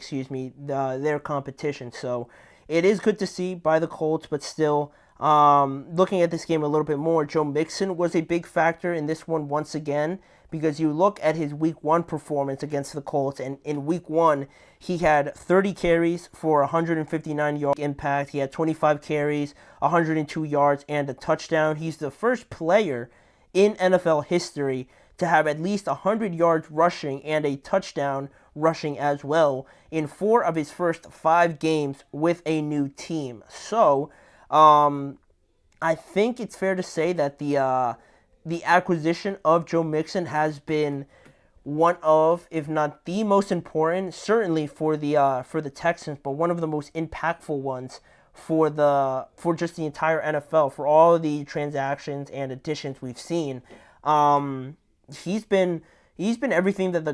their competition. So it is good to see by the Colts, but still, looking at this game a little bit more, Joe Mixon was a big factor in this one once again, because you look at his week 1 performance against the Colts, and in week 1, he had 30 carries for 159 yard impact. He had 25 carries, 102 yards, and a touchdown. He's the first player in NFL history to have at least 100 yards rushing and a touchdown rushing as well in 4 of his first 5 games with a new team. So, I think it's fair to say that the acquisition of Joe Mixon has been one of, if not the most important, certainly for the Texans, but one of the most impactful ones for just the entire NFL, for all the transactions and additions we've seen. He's been everything that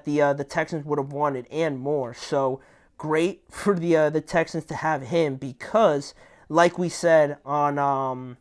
the Texans would have wanted and more. So great for the Texans to have him, because like we said on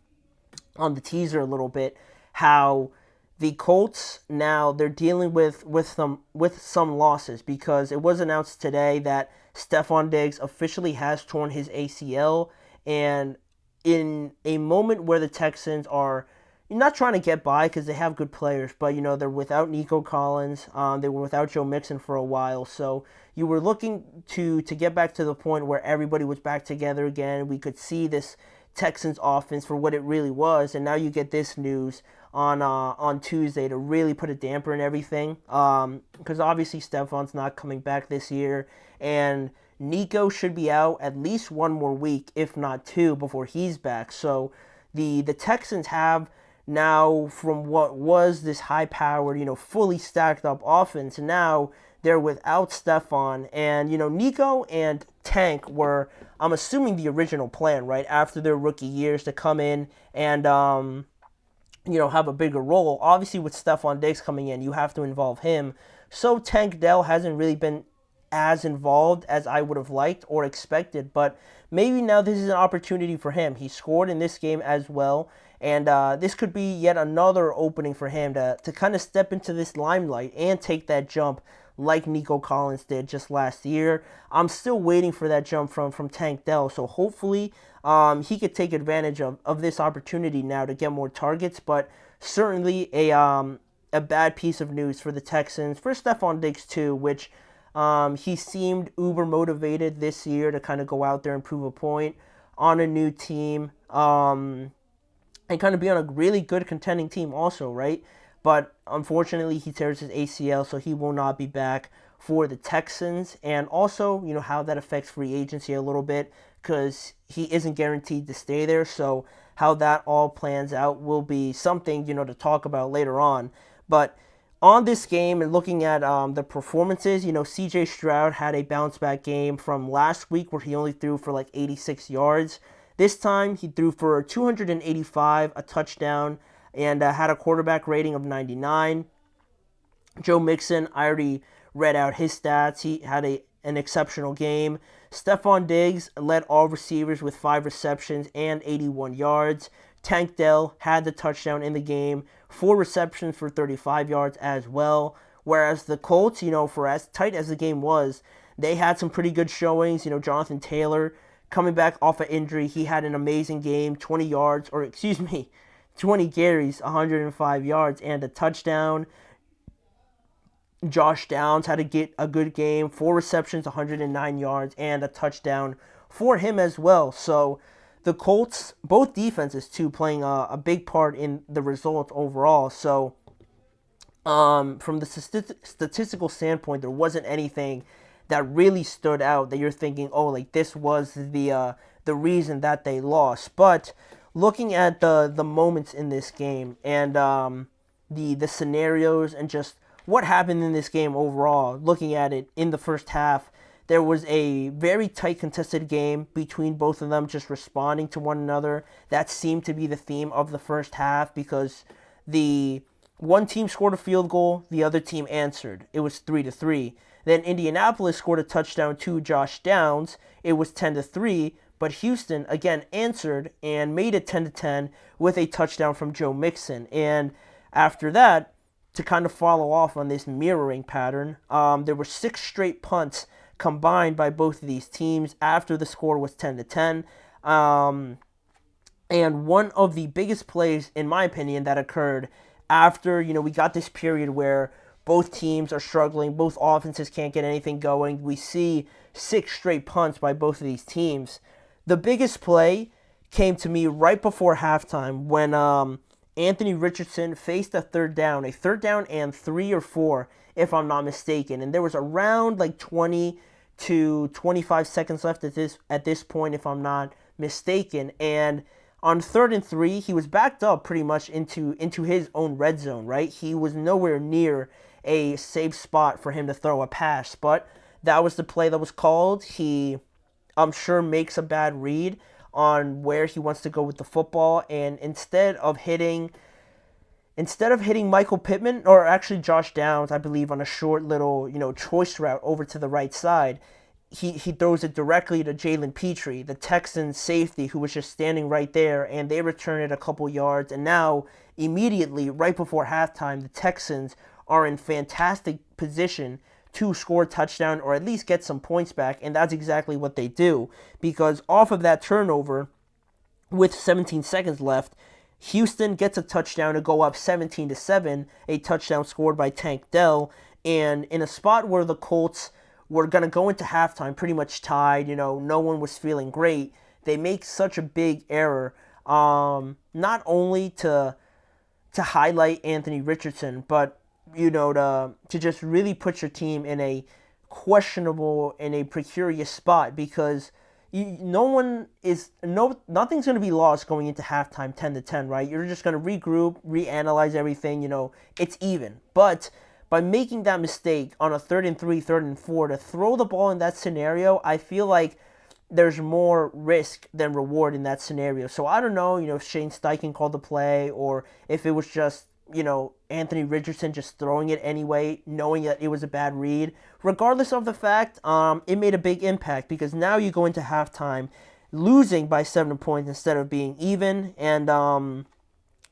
the teaser a little bit, how the Colts now they're dealing with some losses, because it was announced today that Stephon Diggs officially has torn his ACL, and in a moment where the Texans are not trying to get by because they have good players, but they're without Nico Collins, they were without Joe Mixon for a while, so you were looking to get back to the point where everybody was back together again. We could see this Texans offense for what it really was, and now you get this news on Tuesday to really put a damper in everything, because obviously Stephon's not coming back this year, and Nico should be out at least 1 more week, if not 2, before he's back. So the Texans have now, from what was this high-powered, fully stacked up offense, now they're without Stephon, and Nico and Tank were, I'm assuming, the original plan, right, after their rookie years, to come in and have a bigger role. Obviously, with Stephon Diggs coming in, you have to involve him. So Tank Dell hasn't really been as involved as I would have liked or expected, but maybe now this is an opportunity for him. He scored in this game as well, and this could be yet another opening for him to kind of step into this limelight and take that jump like Nico Collins did just last year. I'm still waiting for that jump from Tank Dell, so hopefully he could take advantage of this opportunity now to get more targets, but certainly a bad piece of news for the Texans, for Stephon Diggs too, which he seemed uber motivated this year to kind of go out there and prove a point on a new team, and kind of be on a really good contending team also, right? But unfortunately, he tears his ACL, so he will not be back for the Texans. And also, how that affects free agency a little bit, because he isn't guaranteed to stay there. So how that all plans out will be something, to talk about later on. But on this game and looking at the performances, CJ Stroud had a bounce-back game from last week where he only threw for like 86 yards. This time, he threw for 285, a touchdown, and had a quarterback rating of 99. Joe Mixon, I already read out his stats. He had an exceptional game. Stephon Diggs led all receivers with 5 receptions and 81 yards. Tank Dell had the touchdown in the game, 4 receptions for 35 yards as well. Whereas the Colts, for as tight as the game was, they had some pretty good showings. Jonathan Taylor coming back off an injury, he had an amazing game, 20 carries, 105 yards, and a touchdown. Josh Downs had a good game, 4 receptions, 109 yards, and a touchdown for him as well. So the Colts, both defenses too, playing a big part in the result overall. So from the statistical standpoint, there wasn't anything that really stood out that you're thinking, oh, like this was the reason that they lost. But looking at the moments in this game and the scenarios and just what happened in this game overall, looking at it in the first half, there was a very tight contested game between both of them, just responding to one another. That seemed to be the theme of the first half because the one team scored a field goal, the other team answered. It was 3-3. Then Indianapolis scored a touchdown to Josh Downs. It was 10-3, but Houston again answered and made it 10-10 with a touchdown from Joe Mixon. And after that, to kind of follow off on this mirroring pattern, there were 6 straight punts combined by both of these teams after the score was 10-10. And one of the biggest plays, in my opinion, that occurred after, we got this period where both teams are struggling, both offenses can't get anything going. We see 6 straight punts by both of these teams. The biggest play came to me right before halftime when Anthony Richardson faced a third down and 3 or 4, if I'm not mistaken. And there was around like 20 to 25 seconds left at this point, if I'm not mistaken. And on 3rd and 3, he was backed up pretty much into his own red zone, right? He was nowhere near a safe spot for him to throw a pass, but that was the play that was called. He, I'm sure, makes a bad read on where he wants to go with the football, and instead of hitting Michael Pittman, or actually Josh Downs, I believe, on a short little, choice route over to the right side, he throws it directly to Jalen Petrie, the Texans safety, who was just standing right there, and they return it a couple yards. And now, immediately, right before halftime, the Texans are in fantastic position to score a touchdown or at least get some points back, and that's exactly what they do, because off of that turnover, with 17 seconds left, Houston gets a touchdown to go up 17-7, a touchdown scored by Tank Dell, and in a spot where the Colts were going to go into halftime pretty much tied, no one was feeling great, they make such a big error, not only to highlight Anthony Richardson, but to just really put your team in a questionable, in a precarious spot, because nothing's going to be lost going into halftime 10-10, right? You're just going to regroup, reanalyze everything, it's even. But by making that mistake on a 3rd and 3, 3rd and 4, to throw the ball in that scenario, I feel like there's more risk than reward in that scenario. So I don't know, if Shane Steichen called the play, or if it was just, Anthony Richardson just throwing it anyway, knowing that it was a bad read. Regardless of the fact, it made a big impact, because now you go into halftime losing by 7 points instead of being even. And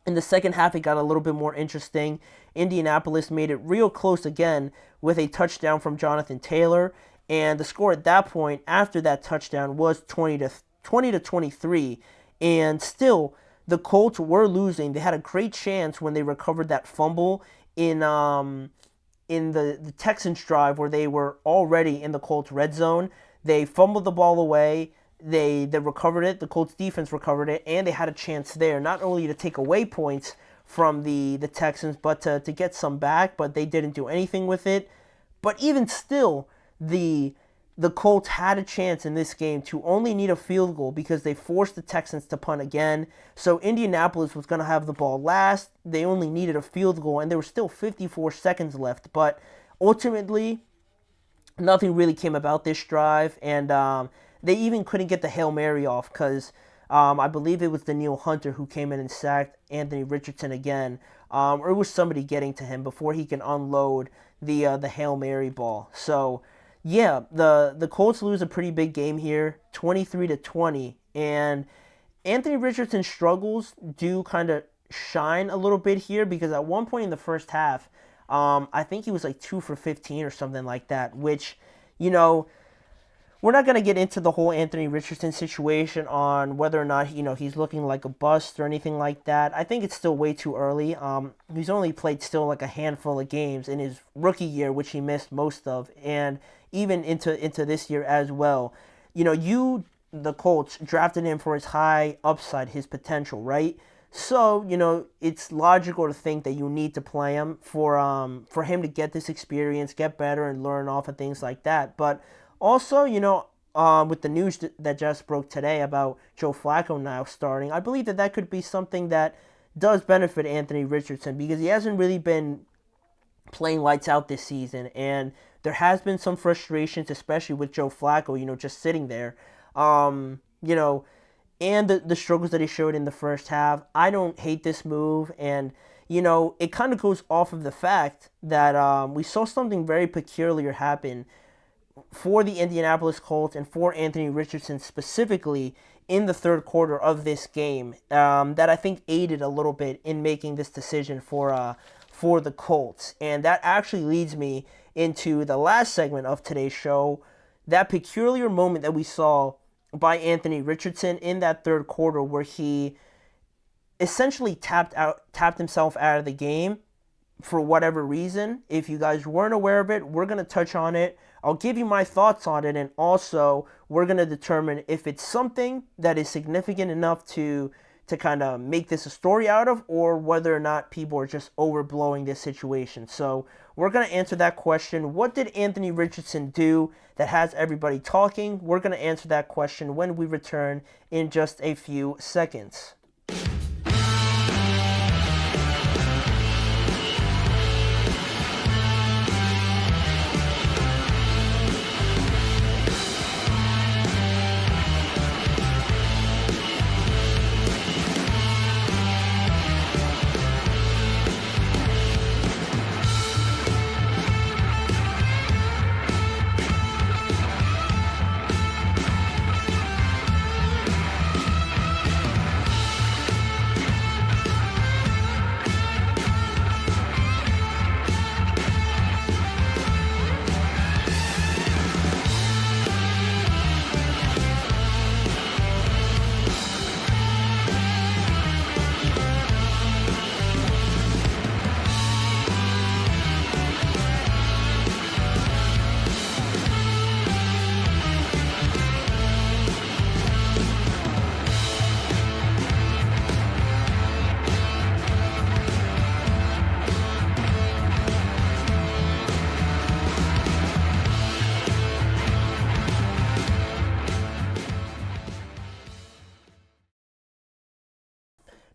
in the second half, it got a little bit more interesting. Indianapolis made it real close again with a touchdown from Jonathan Taylor. And the score at that point, after that touchdown, was 20-23. And still, the Colts were losing. They had a great chance when they recovered that fumble in the Texans drive, where they were already in the Colts red zone. They fumbled the ball away. They recovered it. The Colts defense recovered it, and they had a chance there, not only to take away points from the Texans, but to get some back, but they didn't do anything with it. But even still, the Colts had a chance in this game to only need a field goal, because they forced the Texans to punt again. So Indianapolis was going to have the ball last. They only needed a field goal, and there were still 54 seconds left. But ultimately, nothing really came about this drive, and they even couldn't get the Hail Mary off, because I believe it was Danielle Hunter who came in and sacked Anthony Richardson again, or it was somebody getting to him before he can unload the Hail Mary ball. So yeah, the Colts lose a pretty big game here, 23-20, and Anthony Richardson's struggles do kind of shine a little bit here, because at one point in the first half, I think he was like 2 for 15 or something like that, which, we're not going to get into the whole Anthony Richardson situation on whether or not, he's looking like a bust or anything like that. I think it's still way too early. He's only played still like a handful of games in his rookie year, which he missed most of, and even into this year as well. The Colts drafted him for his high upside, his potential, right? So, it's logical to think that you need to play him for him to get this experience, get better, and learn off of things like that. But also, with the news that just broke today about Joe Flacco now starting, I believe that could be something that does benefit Anthony Richardson because he hasn't really been playing lights out this season, and there has been some frustrations, especially with Joe Flacco, just sitting there. And the struggles that he showed in the first half. I don't hate this move, and it kind of goes off of the fact that we saw something very peculiar happen for the Indianapolis Colts and for Anthony Richardson specifically in the third quarter of this game that I think aided a little bit in making this decision for the Colts. And that actually leads me into the last segment of today's show, that peculiar moment that we saw by Anthony Richardson in that third quarter where he essentially tapped himself out of the game for whatever reason. If you guys weren't aware of it, we're going to touch on it. I'll give you my thoughts on it, and also we're going to determine if it's something that is significant enough to kind of make this a story out of, or whether or not people are just overblowing this situation. So we're going to answer that question. What did Anthony Richardson do that has everybody talking? We're going to answer that question when we return in just a few seconds.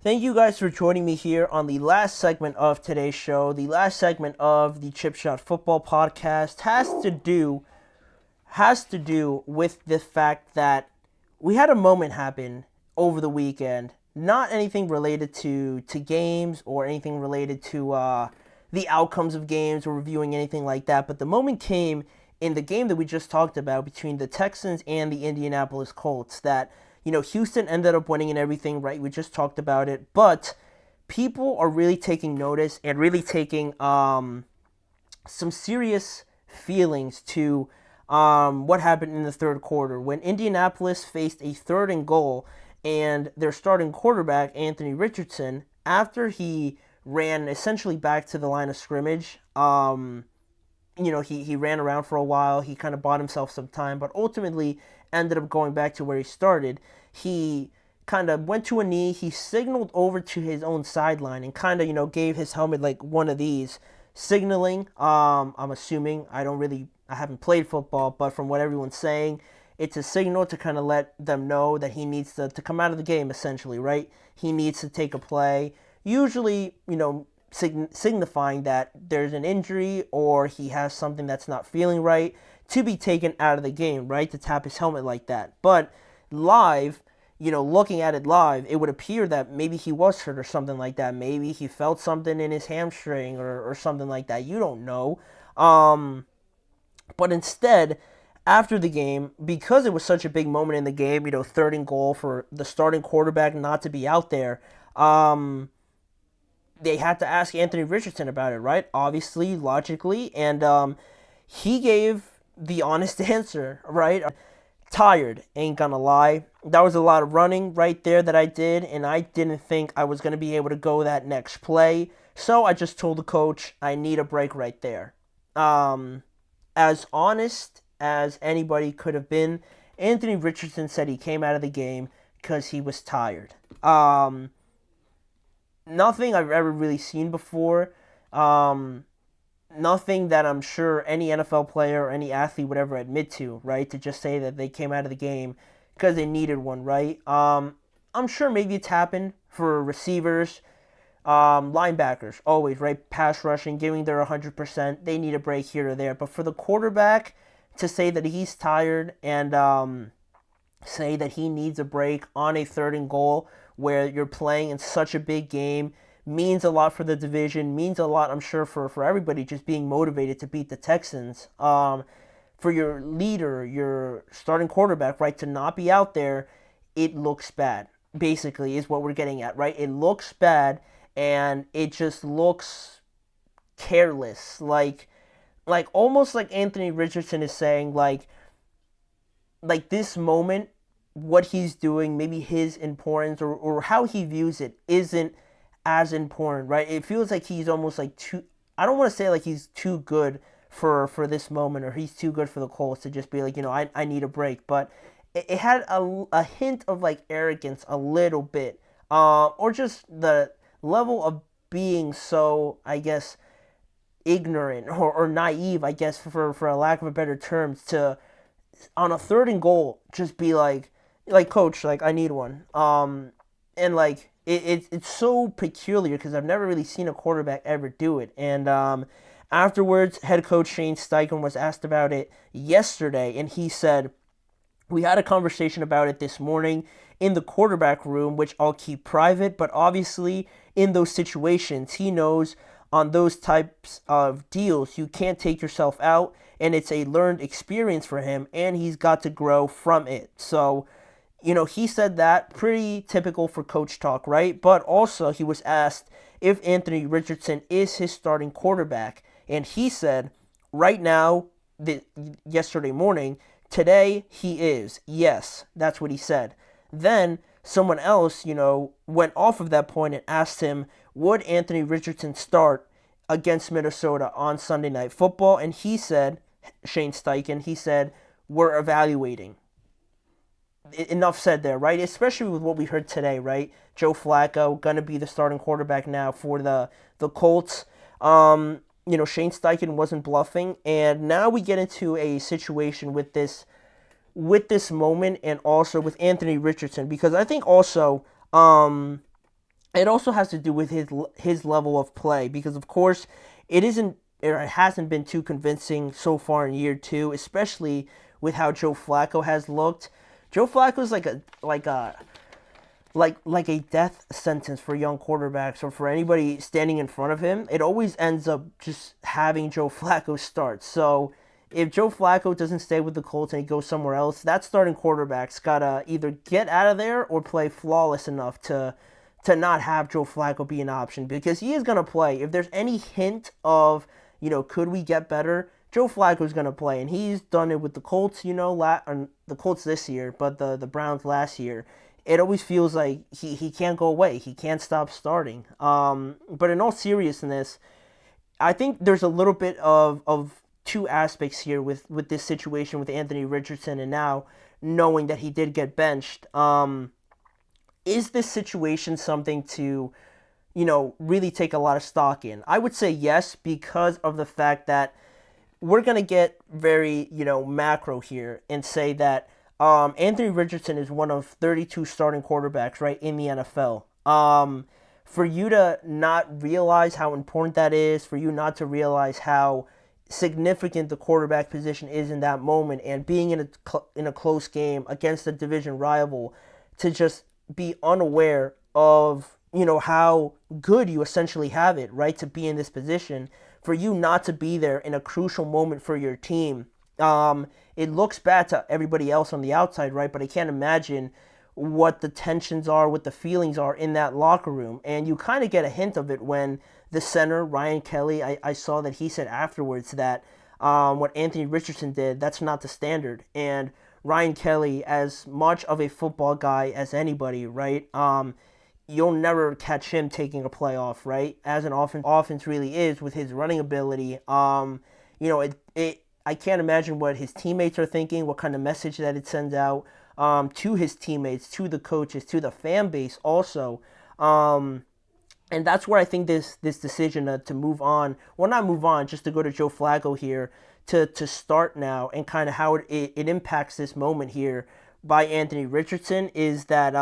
Thank you guys for joining me here on the last segment of today's show. The last segment of the Chip Shot Football Podcast has to do with the fact that we had a moment happen over the weekend. Not anything related to games or anything related to the outcomes of games or reviewing anything like that. But the moment came in the game that we just talked about between the Texans and the Indianapolis Colts that Houston ended up winning and everything, right? We just talked about it. But people are really taking notice and really taking some serious feelings to what happened in the third quarter when Indianapolis faced a 3rd and goal, and their starting quarterback, Anthony Richardson, after he ran essentially back to the line of scrimmage, he ran around for a while. He kind of bought himself some time, but ultimately ended up going back to where he started. He kind of went to a knee. He signaled over to his own sideline and kind of, gave his helmet like one of these, signaling. I'm assuming, I haven't played football, but from what everyone's saying, it's a signal to kind of let them know that he needs to come out of the game, essentially, right? He needs to take a play, usually, signifying that there's an injury or he has something that's not feeling right to be taken out of the game, right? To tap his helmet like that. But live, looking at it live, it would appear that maybe he was hurt or something like that. Maybe he felt something in his hamstring or something like that. You don't know. But instead, after the game, because it was such a big moment in the game, 3rd and goal for the starting quarterback not to be out there, they had to ask Anthony Richardson about it, right? Obviously, logically, and he gave the honest answer, right? Tired, ain't gonna lie. That was a lot of running right there that I did, and I didn't think I was gonna be able to go that next play, so I just told the coach I need a break right there. As honest as anybody could have been, Anthony Richardson said he came out of the game because he was tired. nothing I've ever really seen before. Nothing that I'm sure any NFL player or any athlete would ever admit to, right? To just say that they came out of the game because they needed one, right? I'm sure maybe it's happened for receivers, linebackers, always, right? Pass rushing, giving their 100%. They need a break here or there. But for the quarterback to say that he's tired and say that he needs a break on a 3rd and goal where you're playing in such a big game means a lot for the division, means a lot, I'm sure, for everybody just being motivated to beat the Texans. For your leader, your starting quarterback, right, to not be out there, it looks bad, basically, is what we're getting at, right? It looks bad, and it just looks careless, like almost like Anthony Richardson is saying, like this moment, what he's doing, maybe his importance or how he views it isn't as important, right? It feels like he's almost like too, I don't want to say like he's too good for this moment or he's too good for the Colts to just be like, I need a break. But it had a hint of like arrogance a little bit, or just the level of being so, I guess, ignorant or naive, I guess, for a lack of a better terms, to on a 3rd and goal just be like coach, like I need one. And like it's so peculiar because I've never really seen a quarterback ever do it. And afterwards, head coach Shane Steichen was asked about it yesterday, and he said, "We had a conversation about it this morning in the quarterback room, which I'll keep private, but obviously in those situations, he knows on those types of deals, you can't take yourself out, and it's a learned experience for him, and he's got to grow from it." So, he said that, pretty typical for coach talk, right? But also he was asked if Anthony Richardson is his starting quarterback, and he said, right now, yesterday morning, today he is. Yes, that's what he said. Then someone else, went off of that point and asked him, would Anthony Richardson start against Minnesota on Sunday Night Football? And he said, Shane Steichen, he said, we're evaluating. Enough said there, right? Especially with what we heard today, right? Joe Flacco going to be the starting quarterback now for the Colts. Shane Steichen wasn't bluffing, and now we get into a situation with this moment, and also with Anthony Richardson, because I think also it also has to do with his level of play, because of course it hasn't been too convincing so far in year 2, especially with how Joe Flacco has looked. Joe Flacco is like a death sentence for young quarterbacks or for anybody standing in front of him. It always ends up just having Joe Flacco start. So if Joe Flacco doesn't stay with the Colts and he goes somewhere else, that starting quarterback's got to either get out of there or play flawless enough to not have Joe Flacco be an option, because he is going to play. If there's any hint of, could we get better, Joe Flacco's going to play, and he's done it with the Colts, the Colts this year, but the Browns last year. It always feels like he can't go away. He can't stop starting. But in all seriousness, I think there's a little bit of two aspects here with this situation with Anthony Richardson, and now knowing that he did get benched. Is this situation something to, really take a lot of stock in? I would say yes, because of the fact that we're going to get very, macro here and say that Anthony Richardson is one of 32 starting quarterbacks, right, in the NFL. For you to not realize how important that is, for you not to realize how significant the quarterback position is in that moment, and being in a close game against a division rival, to just be unaware of, how good you essentially have it, right, to be in this position, for you not to be there in a crucial moment for your team. It looks bad to everybody else on the outside, right? But I can't imagine what the tensions are, what the feelings are in that locker room. And you kind of get a hint of it when the center, Ryan Kelly, I saw that he said afterwards that what Anthony Richardson did, that's not the standard. And Ryan Kelly, as much of a football guy as anybody, right? You'll never catch him taking a play off, right? As an offense really is with his running ability. I can't imagine what his teammates are thinking, what kind of message that it sends out to his teammates, to the coaches, to the fan base also. And that's where I think this decision to move on, well, not move on, just to go to Joe Flacco here, to start now, and kind of how it impacts this moment here by Anthony Richardson, is that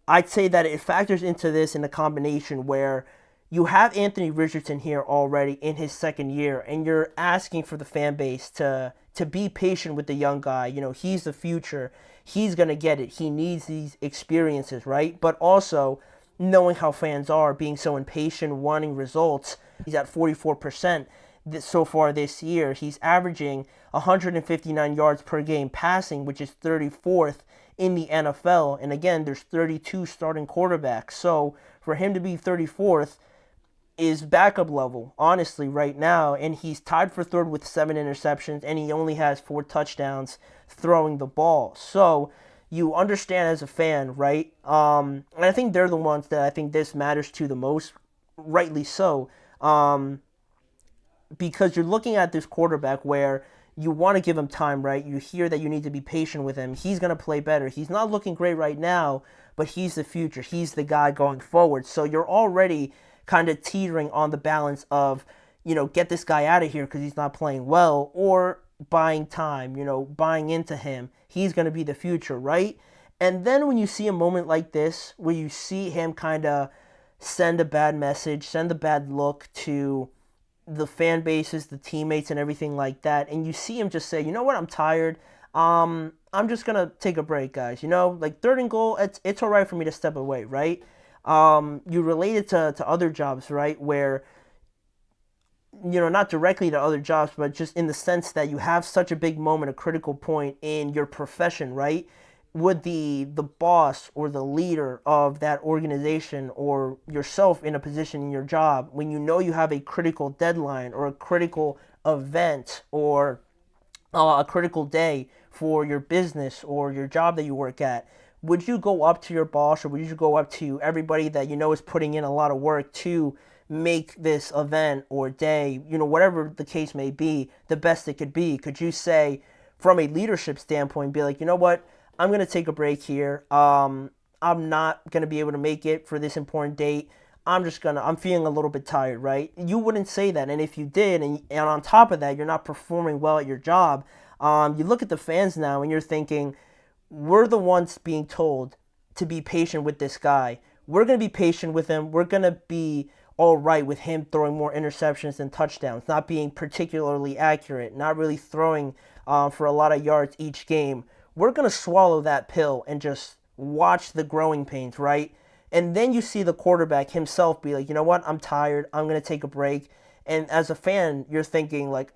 I'd say that it factors into this in a combination where you have Anthony Richardson here already in his second year, and you're asking for the fan base to be patient with the young guy. You know, he's the future. He's going to get it. He needs these experiences, right? But also knowing how fans are, being so impatient, wanting results. He's at 44% so far this year. He's averaging 159 yards per game passing, which is 34th in the NFL. And again, there's 32 starting quarterbacks. So for him to be 34th is backup level, honestly, right now. And he's tied for third with 7 interceptions, and he only has 4 touchdowns throwing the ball. So you understand as a fan, right? And I think they're the ones that I think this matters to the most, rightly so. Because you're looking at this quarterback where you want to give him time, right? You hear that you need to be patient with him. He's going to play better. He's not looking great right now, but he's the future. He's the guy going forward. So you're already kind of teetering on the balance of, get this guy out of here because he's not playing well, or buying time, buying into him. He's going to be the future, right? And then when you see a moment like this, where you see him kind of send a bad message, send a bad look to the fan bases, the teammates, and everything like that, and you see him just say, you know what, I'm tired. I'm just going to take a break, guys. Like 3rd and goal, it's all right for me to step away, right? You relate it to other jobs, right? Where, not directly to other jobs, but just in the sense that you have such a big moment, a critical point in your profession, right? Would the boss or the leader of that organization, or yourself in a position in your job, when you have a critical deadline or a critical event or a critical day for your business or your job that you work at, would you go up to your boss, or would you go up to everybody that is putting in a lot of work to make this event or day, whatever the case may be, the best it could be?Uld you say, from a leadership standpoint, be like, you know what, I'm going to take a break here. I'm not going to be able to make it for this important date. I'm feeling a little bit tired, right? You wouldn't say that. And if you did, and on top of that, you're not performing well at your job, you look at the fans now and you're thinking, we're the ones being told to be patient with this guy. We're going to be patient with him. We're going to be all right with him throwing more interceptions than touchdowns, not being particularly accurate, not really throwing for a lot of yards each game. We're going to swallow that pill and just watch the growing pains, right? And then you see the quarterback himself be like, you know what, I'm tired. I'm going to take a break. And as a fan, you're thinking like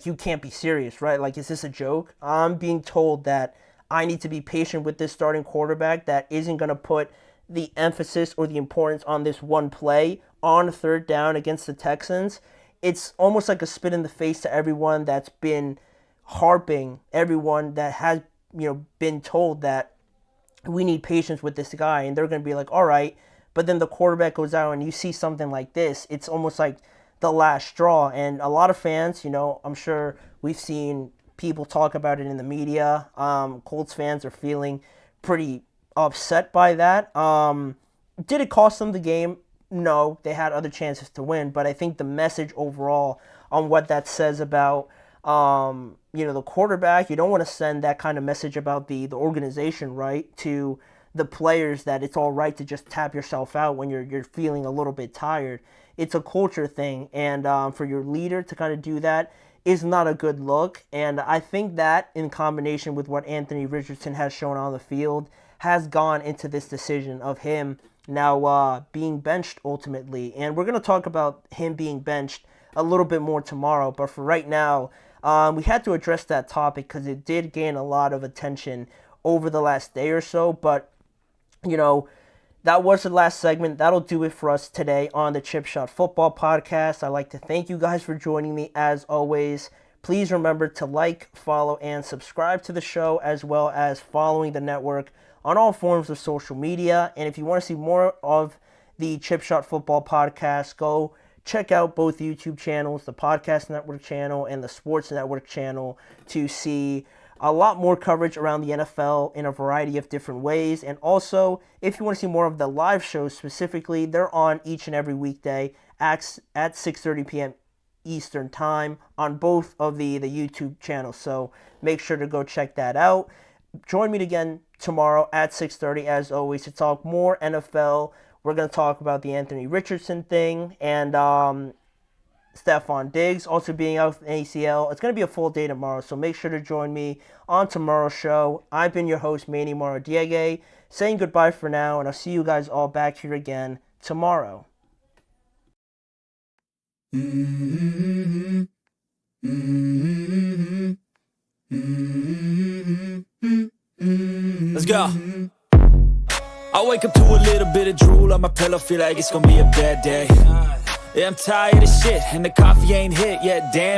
you can't be serious, right? Like, is this a joke? I'm being told that I need to be patient with this starting quarterback that isn't going to put the emphasis or the importance on this one play on 3rd down against the Texans. It's almost like a spit in the face to everyone that's been harping, everyone that has been told that we need patience with this guy, and they're going to be like, all right. But then the quarterback goes out and you see something like this. It's almost like the last straw. And a lot of fans, I'm sure we've seen people talk about it in the media. Colts fans are feeling pretty upset by that. Did it cost them the game? No, they had other chances to win. But I think the message overall on what that says about the quarterback, you don't want to send that kind of message about the organization, right, to the players, that it's all right to just tap yourself out when you're feeling a little bit tired. It's a culture thing, and for your leader to kind of do that is not a good look. And I think that, in combination with what Anthony Richardson has shown on the field, has gone into this decision of him now being benched ultimately. And we're going to talk about him being benched a little bit more tomorrow, but for right now, we had to address that topic because it did gain a lot of attention over the last day or so. But, that was the last segment. That'll do it for us today on the Chip Shot Football Podcast. I'd like to thank you guys for joining me as always. Please remember to like, follow, and subscribe to the show, as well as following the network on all forms of social media. And if you want to see more of the Chip Shot Football Podcast, go check out both YouTube channels, the Podcast Network channel and the Sports Network channel, to see a lot more coverage around the NFL in a variety of different ways. And also, if you want to see more of the live shows specifically, they're on each and every weekday at 6:30 p.m. Eastern Time on both of the YouTube channels. So make sure to go check that out. Join me again tomorrow at 6:30 as always to talk more NFL. We're going to talk about the Anthony Richardson thing and Stephon Diggs also being out with ACL. It's going to be a full day tomorrow, so make sure to join me on tomorrow's show. I've been your host, Manny Maradiege, saying goodbye for now, and I'll see you guys all back here again tomorrow. Let's go. I wake up to a little bit of drool on my pillow, feel like it's gonna be a bad day. Yeah, I'm tired of shit, and the coffee ain't hit yet, damn.